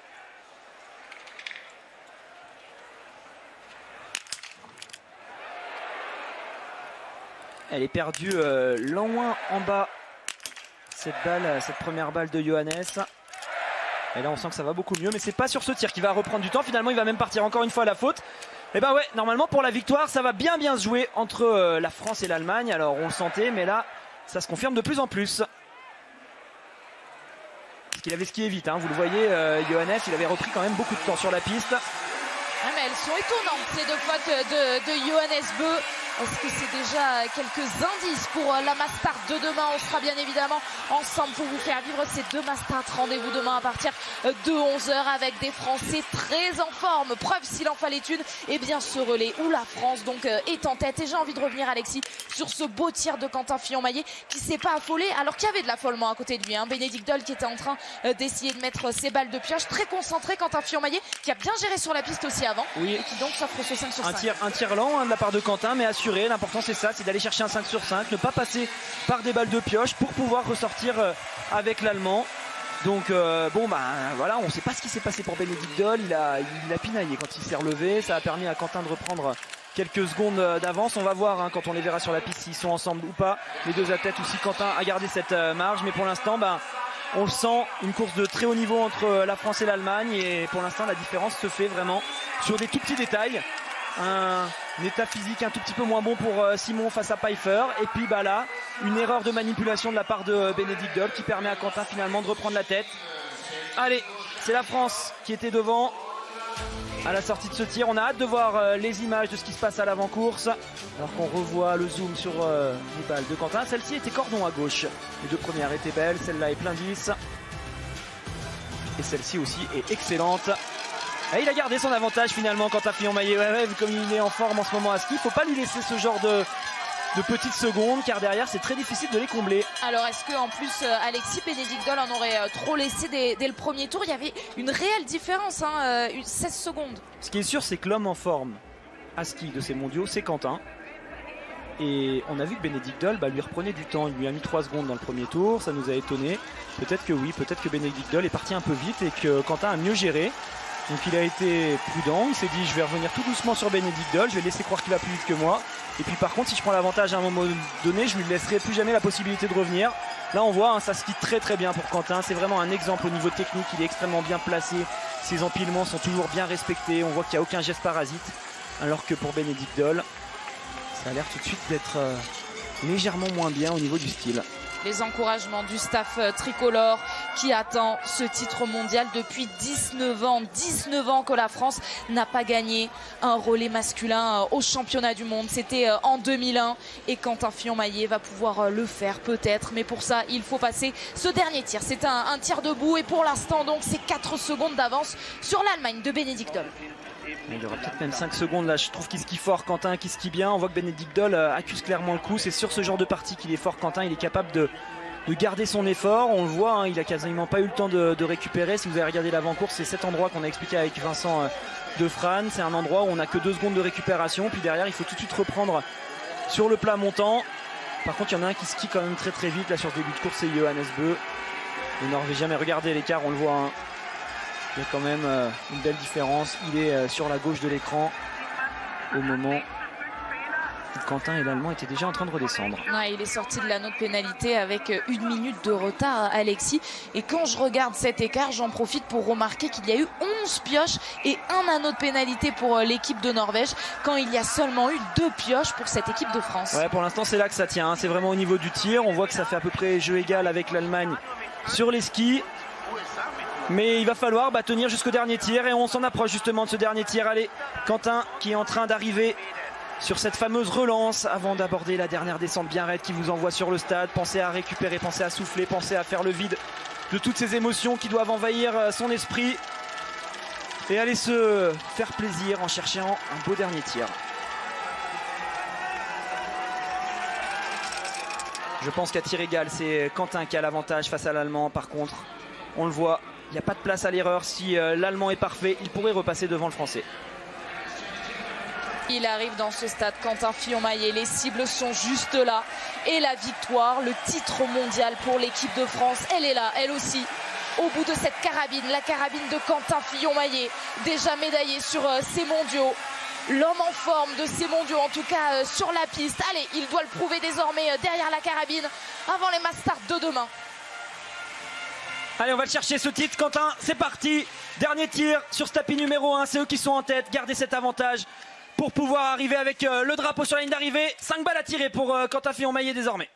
Elle est perdue loin en bas, cette première balle de Johannes. Et là on sent que ça va beaucoup mieux, mais c'est pas sur ce tir qui va reprendre du temps. Finalement il va même partir encore une fois à la faute. Et ben ouais, normalement pour la victoire ça va bien se jouer entre la France et l'Allemagne. Alors on le sentait, mais là ça se confirme de plus en plus. Parce qu'il avait skié vite, hein. Vous le voyez, Johannes, il avait repris quand même beaucoup de temps sur la piste. Ah, mais elles sont étonnantes ces 2 fautes de Johannes Bö. Est-ce que c'est déjà quelques indices pour la Mastart de demain? On sera bien évidemment ensemble pour vous faire vivre ces 2 Mastart. Rendez-vous demain à partir de 11h avec des Français très en forme. Preuve s'il en fallait une, et bien ce relais où la France donc est en tête. Et j'ai envie de revenir, Alexis, sur ce beau tir de Quentin Fillon-Maillet qui s'est pas affolé alors qu'il y avait de l'affolement à côté de lui. Bénédicte Doll qui était en train d'essayer de mettre ses balles de pioche. Très concentré, Quentin Fillon-Maillet qui a bien géré sur la piste aussi avant. Oui. Et qui donc s'offre ce 5 sur 5. Un tir lent de la part de Quentin, mais assuré. L'important c'est ça, c'est d'aller chercher un 5 sur 5, ne pas passer par des balles de pioche pour pouvoir ressortir avec l'Allemand. Donc bon bah voilà, on ne sait pas ce qui s'est passé pour Bénédicte Doll, il a pinaillé quand il s'est relevé, ça a permis à Quentin de reprendre quelques secondes d'avance. On va voir hein, quand on les verra sur la piste s'ils sont ensemble ou pas, les deux athlètes, ou si Quentin a gardé cette marge, mais pour l'instant on le sent, une course de très haut niveau entre la France et l'Allemagne, et pour l'instant la différence se fait vraiment sur des tout petits détails. Un état physique un tout petit peu moins bon pour Simon face à Pfeiffer, et puis là une erreur de manipulation de la part de Bénédicte Doll qui permet à Quentin finalement de reprendre la tête. Allez, c'est la France qui était devant à la sortie de ce tir. On a hâte de voir les images de ce qui se passe à l'avant-course, alors qu'on revoit le zoom sur les balles de Quentin. Celle-ci était cordon à gauche, les deux premières étaient belles, celle-là est plein 10 et celle-ci aussi est excellente. Et il a gardé son avantage finalement, Quentin Fillon-Maillet. Ouais, comme il est en forme en ce moment à ski, il ne faut pas lui laisser ce genre de petites secondes, car derrière c'est très difficile de les combler. Alors est-ce qu'en plus Alexis, Bénédicte Doll en aurait trop laissé dès le premier tour? Il y avait une réelle différence, 16 secondes. Ce qui est sûr, c'est que l'homme en forme à ski de ces mondiaux, c'est Quentin. Et on a vu que Bénédicte Doll lui reprenait du temps, il lui a mis 3 secondes dans le premier tour, ça nous a étonné. Peut-être que oui, peut-être que Bénédicte Doll est parti un peu vite et que Quentin a mieux géré. Donc il a été prudent, il s'est dit je vais revenir tout doucement sur Bénédicte Doll, je vais laisser croire qu'il va plus vite que moi. Et puis par contre, si je prends l'avantage à un moment donné, je lui laisserai plus jamais la possibilité de revenir. Là on voit, ça skie très très bien pour Quentin, c'est vraiment un exemple au niveau technique, il est extrêmement bien placé, ses empilements sont toujours bien respectés, on voit qu'il n'y a aucun geste parasite. Alors que pour Bénédicte Doll, ça a l'air tout de suite d'être légèrement moins bien au niveau du style. Les encouragements du staff tricolore qui attend ce titre mondial depuis 19 ans. 19 ans que la France n'a pas gagné un relais masculin au championnat du monde. C'était en 2001 et Quentin Fillon-Maillet va pouvoir le faire peut-être. Mais pour ça, il faut passer ce dernier tir. C'est un tir debout et pour l'instant, donc, c'est 4 secondes d'avance sur l'Allemagne de Bénédicte Doll. Il y aura peut-être même 5 secondes là, je trouve qu'il skie fort, Quentin qui skie bien. On voit que Bénédicte Doll accuse clairement le coup. C'est sur ce genre de partie qu'il est fort, Quentin. Il est capable de garder son effort. On le voit, il a quasiment pas eu le temps de récupérer. Si vous avez regardé l'avant-course, c'est cet endroit qu'on a expliqué avec Vincent Defrane. C'est un endroit où on n'a que 2 secondes de récupération. Puis derrière, il faut tout de suite reprendre sur le plat montant. Par contre, il y en a un qui skie quand même très très vite là sur ce début de course, c'est Johannes Bö, le Norvégien. Mais regardez l'écart, on le voit. Il y a quand même une belle différence. Il est sur la gauche de l'écran au moment où Quentin et l'Allemand étaient déjà en train de redescendre. Ouais, il est sorti de l'anneau de pénalité avec 1 minute de retard, Alexis. Et quand je regarde cet écart, j'en profite pour remarquer qu'il y a eu 11 pioches et 1 anneau de pénalité pour l'équipe de Norvège, quand il y a seulement eu 2 pioches pour cette équipe de France. Ouais, pour l'instant, c'est là que ça tient. C'est vraiment au niveau du tir. On voit que ça fait à peu près jeu égal avec l'Allemagne sur les skis. Mais il va falloir tenir jusqu'au dernier tir et on s'en approche justement de ce dernier tir. Allez, Quentin qui est en train d'arriver sur cette fameuse relance avant d'aborder la dernière descente bien raide qui vous envoie sur le stade. Pensez à récupérer, pensez à souffler, pensez à faire le vide de toutes ces émotions qui doivent envahir son esprit. Et allez se faire plaisir en cherchant un beau dernier tir. Je pense qu'à tir égal, c'est Quentin qui a l'avantage face à l'Allemand. Par contre, on le voit, il n'y a pas de place à l'erreur. Si l'Allemand est parfait, il pourrait repasser devant le Français. Il arrive dans ce stade, Quentin Fillon-Maillet. Les cibles sont juste là. Et la victoire, le titre mondial pour l'équipe de France, elle est là, elle aussi. Au bout de cette carabine, la carabine de Quentin Fillon-Maillet, déjà médaillé sur ces mondiaux. L'homme en forme de ces mondiaux, en tout cas sur la piste. Allez, il doit le prouver désormais derrière la carabine avant les Mastart de demain. Allez, on va le chercher ce titre, Quentin, c'est parti. Dernier tir sur ce tapis numéro 1, c'est eux qui sont en tête. Gardez cet avantage pour pouvoir arriver avec le drapeau sur la ligne d'arrivée. 5 balles à tirer pour Quentin Fillon-Maillet désormais.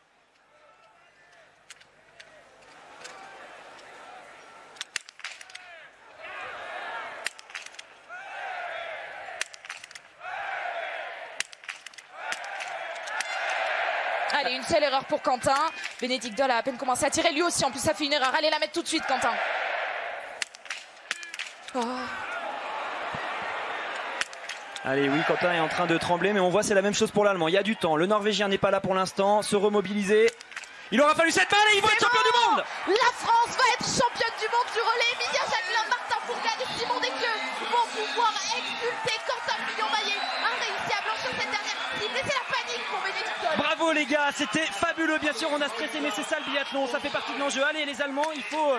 Allez, une seule erreur pour Quentin. Bénédicte Doll a à peine commencé à tirer. Lui aussi, en plus, ça fait une erreur. Allez la mettre tout de suite, Quentin. Oh. Allez, oui, Quentin est en train de trembler, mais on voit c'est la même chose pour l'Allemand. Il y a du temps. Le Norvégien n'est pas là pour l'instant. Se remobiliser. Il aura fallu cette balle et ils vont être champions du monde. La France va être championne du monde du relais. Emilia Jacquelin, Martin Fourcade et Simon Descleux vont pouvoir exulter. Quentin Fillon-Maillet a réussi à blanchir cette dernière cible et c'est la panique pour Bénédicte Doll. Bravo les gars, c'était fabuleux. Bien sûr, on a stressé, mais c'est ça le biathlon, ça fait partie de l'enjeu. Allez, les Allemands, il faut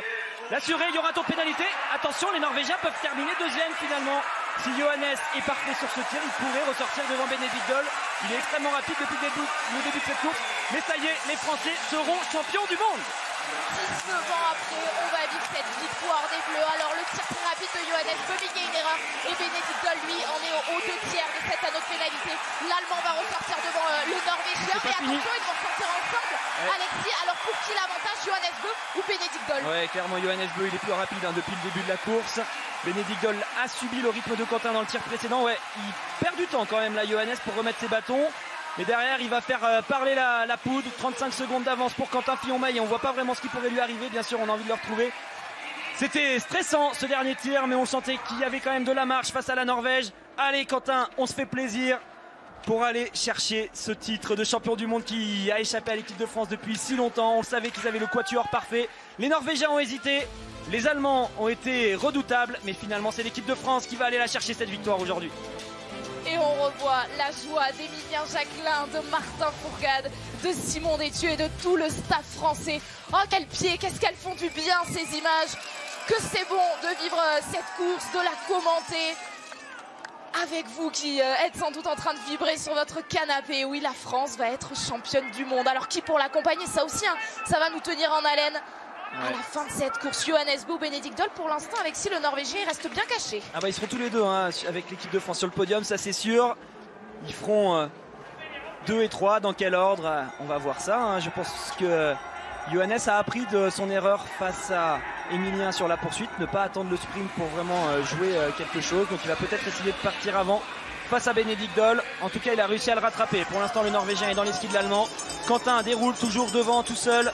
l'assurer. Il y aura un tour de pénalité. Attention, les Norvégiens peuvent terminer deuxième finalement. Si Johannes est parfait sur ce tir, il pourrait ressortir devant Benedikt Doll. Il est extrêmement rapide depuis le début de cette course. Mais ça y est, les Français seront champions du monde. 19 ans après, on va vivre cette victoire des Bleus. Alors le tir très rapide de Johannes peut miguer une erreur et Benedikt Doll, lui, en est aux 2 tiers de cette anneau de pénalité. L'Allemand va ressortir devant le Norvégien. Mais attention, ils vont ressortir ensemble. Ouais. Alexis, alors pour qui l'avantage, Johannes Bö ou Benedikt Doll? Ouais, clairement Johannes Bö, il est plus rapide depuis le début de la course. Benedikt Doll a subi le rythme de Quentin dans le tir précédent. Ouais, il perd du temps quand même là, Johannes, pour remettre ses bâtons. Mais derrière, il va faire parler la poudre. 35 secondes d'avance pour Quentin Fillon-Maillet. On voit pas vraiment ce qui pourrait lui arriver. Bien sûr, on a envie de le retrouver. C'était stressant ce dernier tir, mais on sentait qu'il y avait quand même de la marche face à la Norvège. Allez Quentin, on se fait plaisir pour aller chercher ce titre de champion du monde qui a échappé à l'équipe de France depuis si longtemps. On savait qu'ils avaient le quatuor parfait. Les Norvégiens ont hésité. Les Allemands ont été redoutables. Mais finalement, c'est l'équipe de France qui va aller la chercher cette victoire aujourd'hui. Et on revoit la joie d'Emilien Jacquelin, de Martin Fourcade, de Simon Détieux et de tout le staff français. Oh quel pied, qu'est-ce qu'elles font du bien ces images. Que c'est bon de vivre cette course, de la commenter avec vous qui êtes sans doute en train de vibrer sur votre canapé. Oui, la France va être championne du monde. Alors qui pour l'accompagner? Ça aussi, hein, ça va nous tenir en haleine. Ouais. À la fin de cette course, Johannes Bö ou Benedikt Doll, pour l'instant, Alexis, le Norvégien, il reste bien caché. Ah bah ils seront tous les deux hein, avec l'équipe de France sur le podium, ça c'est sûr. Ils feront 2 et 3, dans quel ordre? On va voir ça. Hein. Je pense que Johannes a appris de son erreur face à Emilien sur la poursuite, ne pas attendre le sprint pour vraiment jouer quelque chose. Donc il va peut-être essayer de partir avant face à Benedikt Doll. En tout cas, il a réussi à le rattraper. Pour l'instant, le Norvégien est dans les skis de l'Allemand. Quentin déroule toujours devant, tout seul,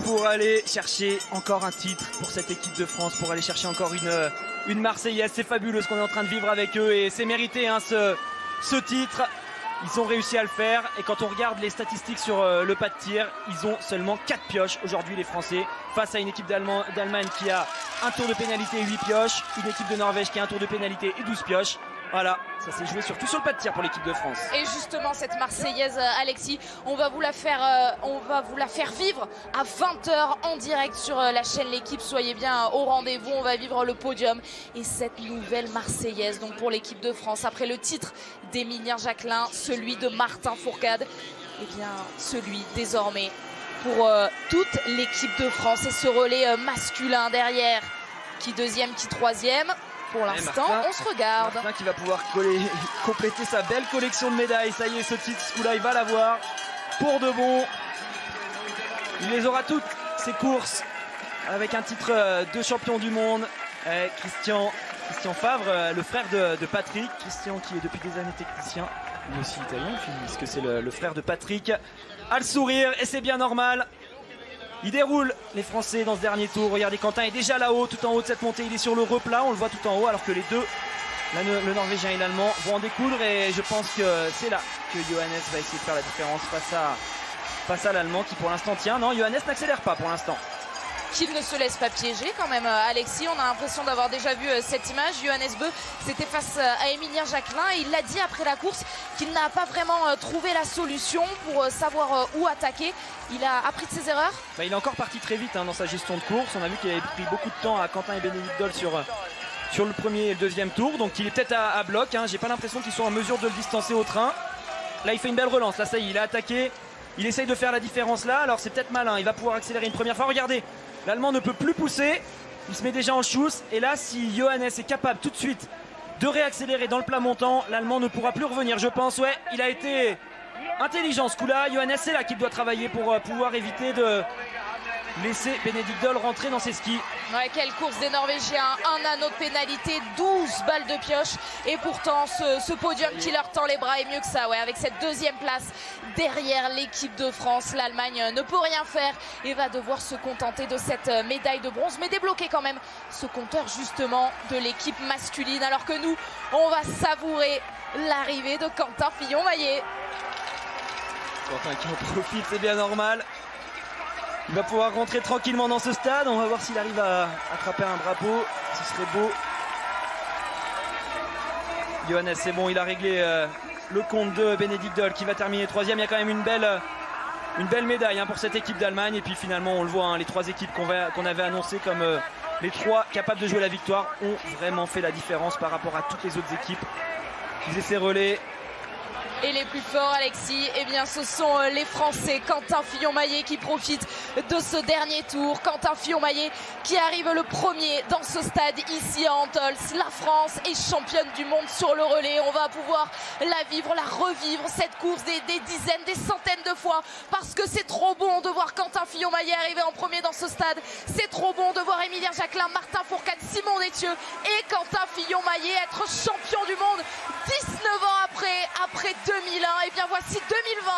pour aller chercher encore un titre pour cette équipe de France, pour aller chercher encore une Marseillaise. C'est fabuleux ce qu'on est en train de vivre avec eux et c'est mérité hein, ce titre. Ils ont réussi à le faire et quand on regarde les statistiques sur le pas de tir, ils ont seulement 4 pioches aujourd'hui les Français face à une équipe d'Allemagne qui a un tour de pénalité et 8 pioches, une équipe de Norvège qui a un tour de pénalité et 12 pioches. Voilà, ça s'est joué surtout sur le pas de tir pour l'équipe de France. Et justement cette Marseillaise, Alexis, on va vous la faire vivre à 20h en direct sur la chaîne L'équipe. Soyez bien au rendez-vous, on va vivre le podium et cette nouvelle Marseillaise donc pour l'équipe de France après le titre d'Emilien Jacquelin, celui de Martin Fourcade, et bien celui désormais pour toute l'équipe de France et ce relais masculin derrière, qui deuxième, qui troisième. Pour l'instant, on se regarde. Martin qui va pouvoir compléter sa belle collection de médailles. Ça y est, ce titre, ce coup-là, il va l'avoir pour de bon. Il les aura toutes, ces courses, avec un titre de champion du monde. Christian Favre, le frère de Patrick. Christian qui est depuis des années technicien, mais aussi italien, puisque c'est le frère de Patrick. A le sourire, et c'est bien normal. Il déroule les Français dans ce dernier tour. Regardez, Quentin est déjà là-haut, tout en haut de cette montée. Il est sur le replat, on le voit tout en haut, alors que les deux, le Norvégien et l'Allemand, vont en découdre. Et je pense que c'est là que Johannes va essayer de faire la différence face à l'Allemand qui pour l'instant tient. Non, Johannes n'accélère pas pour l'instant. Qu'il ne se laisse pas piéger quand même, Alexis. On a l'impression d'avoir déjà vu cette image. Johannes Bö, c'était face à Emilien Jacquelin et il l'a dit après la course qu'il n'a pas vraiment trouvé la solution pour savoir où attaquer. Il a appris de ses erreurs. Bah, il est encore parti très vite hein, dans sa gestion de course. On a vu qu'il avait pris beaucoup de temps à Quentin et Benedikt Doll sur le premier et le deuxième tour. Donc il est peut-être à bloc. Hein. J'ai pas l'impression qu'ils sont en mesure de le distancer au train. Là, il fait une belle relance. Là, ça y est, il a attaqué. Il essaye de faire la différence là. Alors c'est peut-être malin. Il va pouvoir accélérer une première fois. Regardez. L'Allemand ne peut plus pousser, il se met déjà en chousse et là si Johannes est capable tout de suite de réaccélérer dans le plat montant, l'Allemand ne pourra plus revenir je pense. Ouais, il a été intelligent ce coup-là. Johannes c'est là qu'il doit travailler pour pouvoir éviter de laisser Benedikt Doll rentrer dans ses skis. Ouais, quelle course des Norvégiens, un anneau de pénalité, 12 balles de pioche et pourtant ce podium qui leur tend les bras est mieux que ça. Ouais, avec cette deuxième place derrière l'équipe de France, l'Allemagne ne peut rien faire et va devoir se contenter de cette médaille de bronze, mais débloquer quand même ce compteur justement de l'équipe masculine, alors que nous on va savourer l'arrivée de Quentin Fillon-Maillet. Quentin qui en profite, c'est bien normal. Il va pouvoir rentrer tranquillement dans ce stade. On va voir s'il arrive à attraper un drapeau. Ce serait beau. Johannes, c'est bon, il a réglé le compte de Bénédicte Doll qui va terminer 3e. Il y a quand même une belle médaille pour cette équipe d'Allemagne. Et puis finalement, on le voit, les 3 équipes qu'on avait annoncées comme les 3 capables de jouer la victoire ont vraiment fait la différence par rapport à toutes les autres équipes qui faisaient ces relais. Et les plus forts, Alexis, eh bien, ce sont les Français. Quentin Fillon-Maillet qui profite de ce dernier tour. Quentin Fillon-Maillet qui arrive le premier dans ce stade ici à Antols. La France est championne du monde sur le relais. On va pouvoir la vivre, la revivre, cette course des dizaines, des centaines de fois. Parce que c'est trop bon de voir Quentin Fillon-Maillet arriver en premier dans ce stade. C'est trop bon de voir Émilien Jacquelin, Martin Fourcade, Simon Détieux et Quentin Fillon-Maillet être champion du monde 19 ans après 2001. Et bien voici 2020.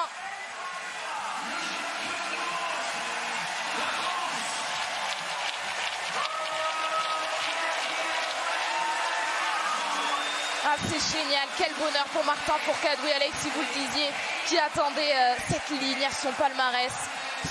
Ah, c'est génial, quel bonheur pour Martin Fourcade, oui Alexis, vous le disiez, qui attendait cette ligne à son palmarès.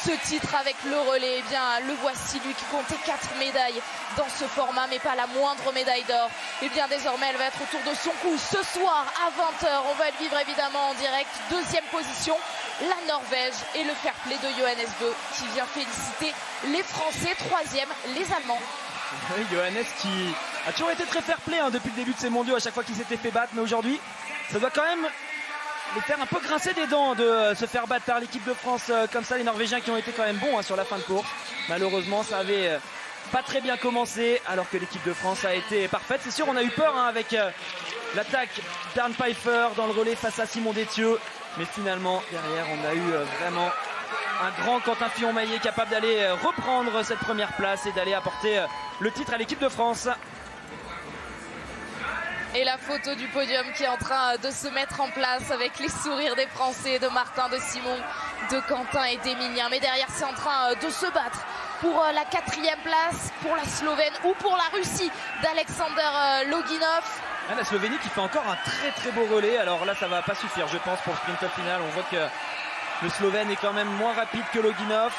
Ce titre avec le relais, eh bien le voici, lui qui comptait 4 médailles dans ce format, mais pas la moindre médaille d'or. Et bien désormais elle va être autour de son cou ce soir à 20h. On va le vivre évidemment en direct. 2e position, la Norvège et le fair play de Johannes Bö qui vient féliciter les Français. 3e, les Allemands. Oui, Johannes qui a toujours été très fair play depuis le début de ces mondiaux, à chaque fois qu'il s'était fait battre, mais aujourd'hui ça doit quand même les faire un peu grincer des dents de se faire battre par l'équipe de France comme ça. Les Norvégiens qui ont été quand même bons sur la fin de course. Malheureusement ça avait pas très bien commencé alors que l'équipe de France a été parfaite. C'est sûr, on a eu peur avec l'attaque d'Arne Pfeiffer dans le relais face à Simon Détieux, mais finalement derrière on a eu vraiment un grand Quentin Fillon-Maillet capable d'aller reprendre cette première place et d'aller apporter le titre à l'équipe de France. Et la photo du podium qui est en train de se mettre en place avec les sourires des Français, de Martin, de Simon, de Quentin et d'Emilien. Mais derrière, c'est en train de se battre pour la 4e place, pour la Slovène ou pour la Russie d'Alexander Loginov. Ah, la Slovénie qui fait encore un très très beau relais. Alors là, ça va pas suffire, je pense, pour le sprint final. On voit que le Slovène est quand même moins rapide que Loginov.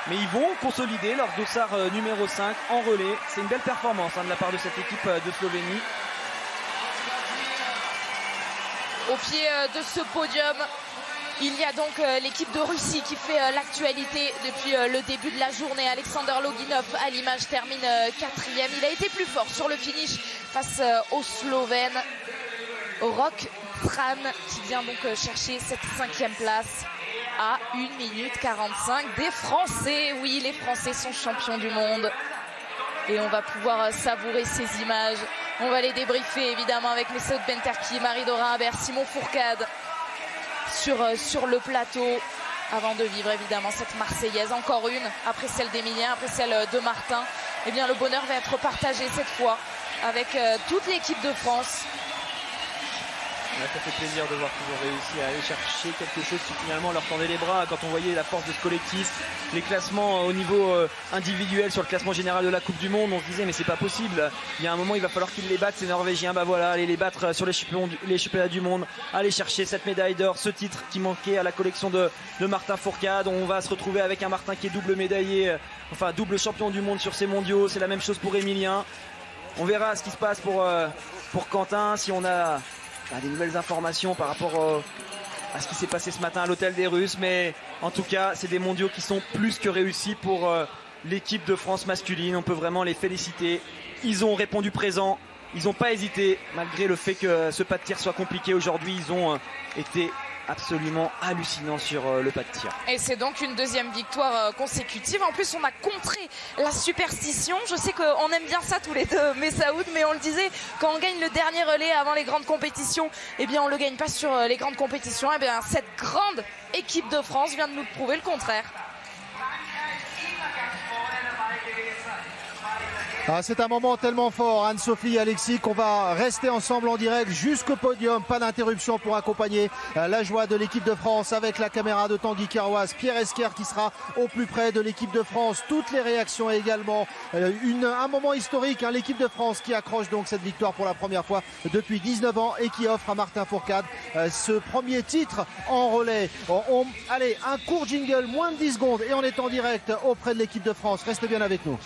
Mais ils vont consolider leur dossard numéro 5 en relais. C'est une belle performance de la part de cette équipe de Slovénie. Au pied de ce podium, il y a donc l'équipe de Russie qui fait l'actualité depuis le début de la journée. Alexander Loginov à l'image termine 4e. Il a été plus fort sur le finish face aux Slovènes. Rok Tran qui vient donc chercher cette 5e place à 1 minute 45 des Français. Oui, les Français sont champions du monde. Et on va pouvoir savourer ces images. On va les débriefer évidemment avec Mesut Benterki, Marie-Dora Imbert, Simon Fourcade sur le plateau avant de vivre évidemment cette Marseillaise. Encore une, après celle d'Emilien, après celle de Martin. Eh bien le bonheur va être partagé cette fois avec toute l'équipe de France. Ça fait plaisir de voir qu'ils ont réussi à aller chercher quelque chose qui finalement leur tendait les bras quand on voyait la force de ce collectif, les classements au niveau individuel sur le classement général de la Coupe du Monde. On se disait mais c'est pas possible, il y a un moment il va falloir qu'ils les battent ces Norvégiens. Bah voilà, aller les battre sur les championnats du monde, aller chercher cette médaille d'or, ce titre qui manquait à la collection de Martin Fourcade. On va se retrouver avec un Martin qui est double médaillé, enfin double champion du monde sur ces mondiaux. C'est la même chose pour Emilien. On verra ce qui se passe pour Quentin, si on a des nouvelles informations par rapport à ce qui s'est passé ce matin à l'hôtel des Russes, mais en tout cas c'est des mondiaux qui sont plus que réussis pour l'équipe de France masculine. On peut vraiment les féliciter, ils ont répondu présent, ils n'ont pas hésité malgré le fait que ce pas de tir soit compliqué aujourd'hui. Ils ont été absolument hallucinant sur le pas de tir. Et c'est donc une 2e victoire consécutive. En plus, on a contré la superstition. Je sais qu'on aime bien ça tous les deux, Messaoud, mais on le disait, quand on gagne le dernier relais avant les grandes compétitions, eh bien, on le gagne pas sur les grandes compétitions. Eh bien, cette grande équipe de France vient de nous prouver le contraire. Ah, c'est un moment tellement fort, Anne-Sophie et Alexis, qu'on va rester ensemble en direct jusqu'au podium. Pas d'interruption pour accompagner la joie de l'équipe de France avec la caméra de Tanguy Carroise, Pierre Esquer qui sera au plus près de l'équipe de France. Toutes les réactions également. Un moment historique, l'équipe de France qui accroche donc cette victoire pour la première fois depuis 19 ans et qui offre à Martin Fourcade ce premier titre en relais. Allez, un court jingle, moins de 10 secondes et on est en direct auprès de l'équipe de France. Restez bien avec nous.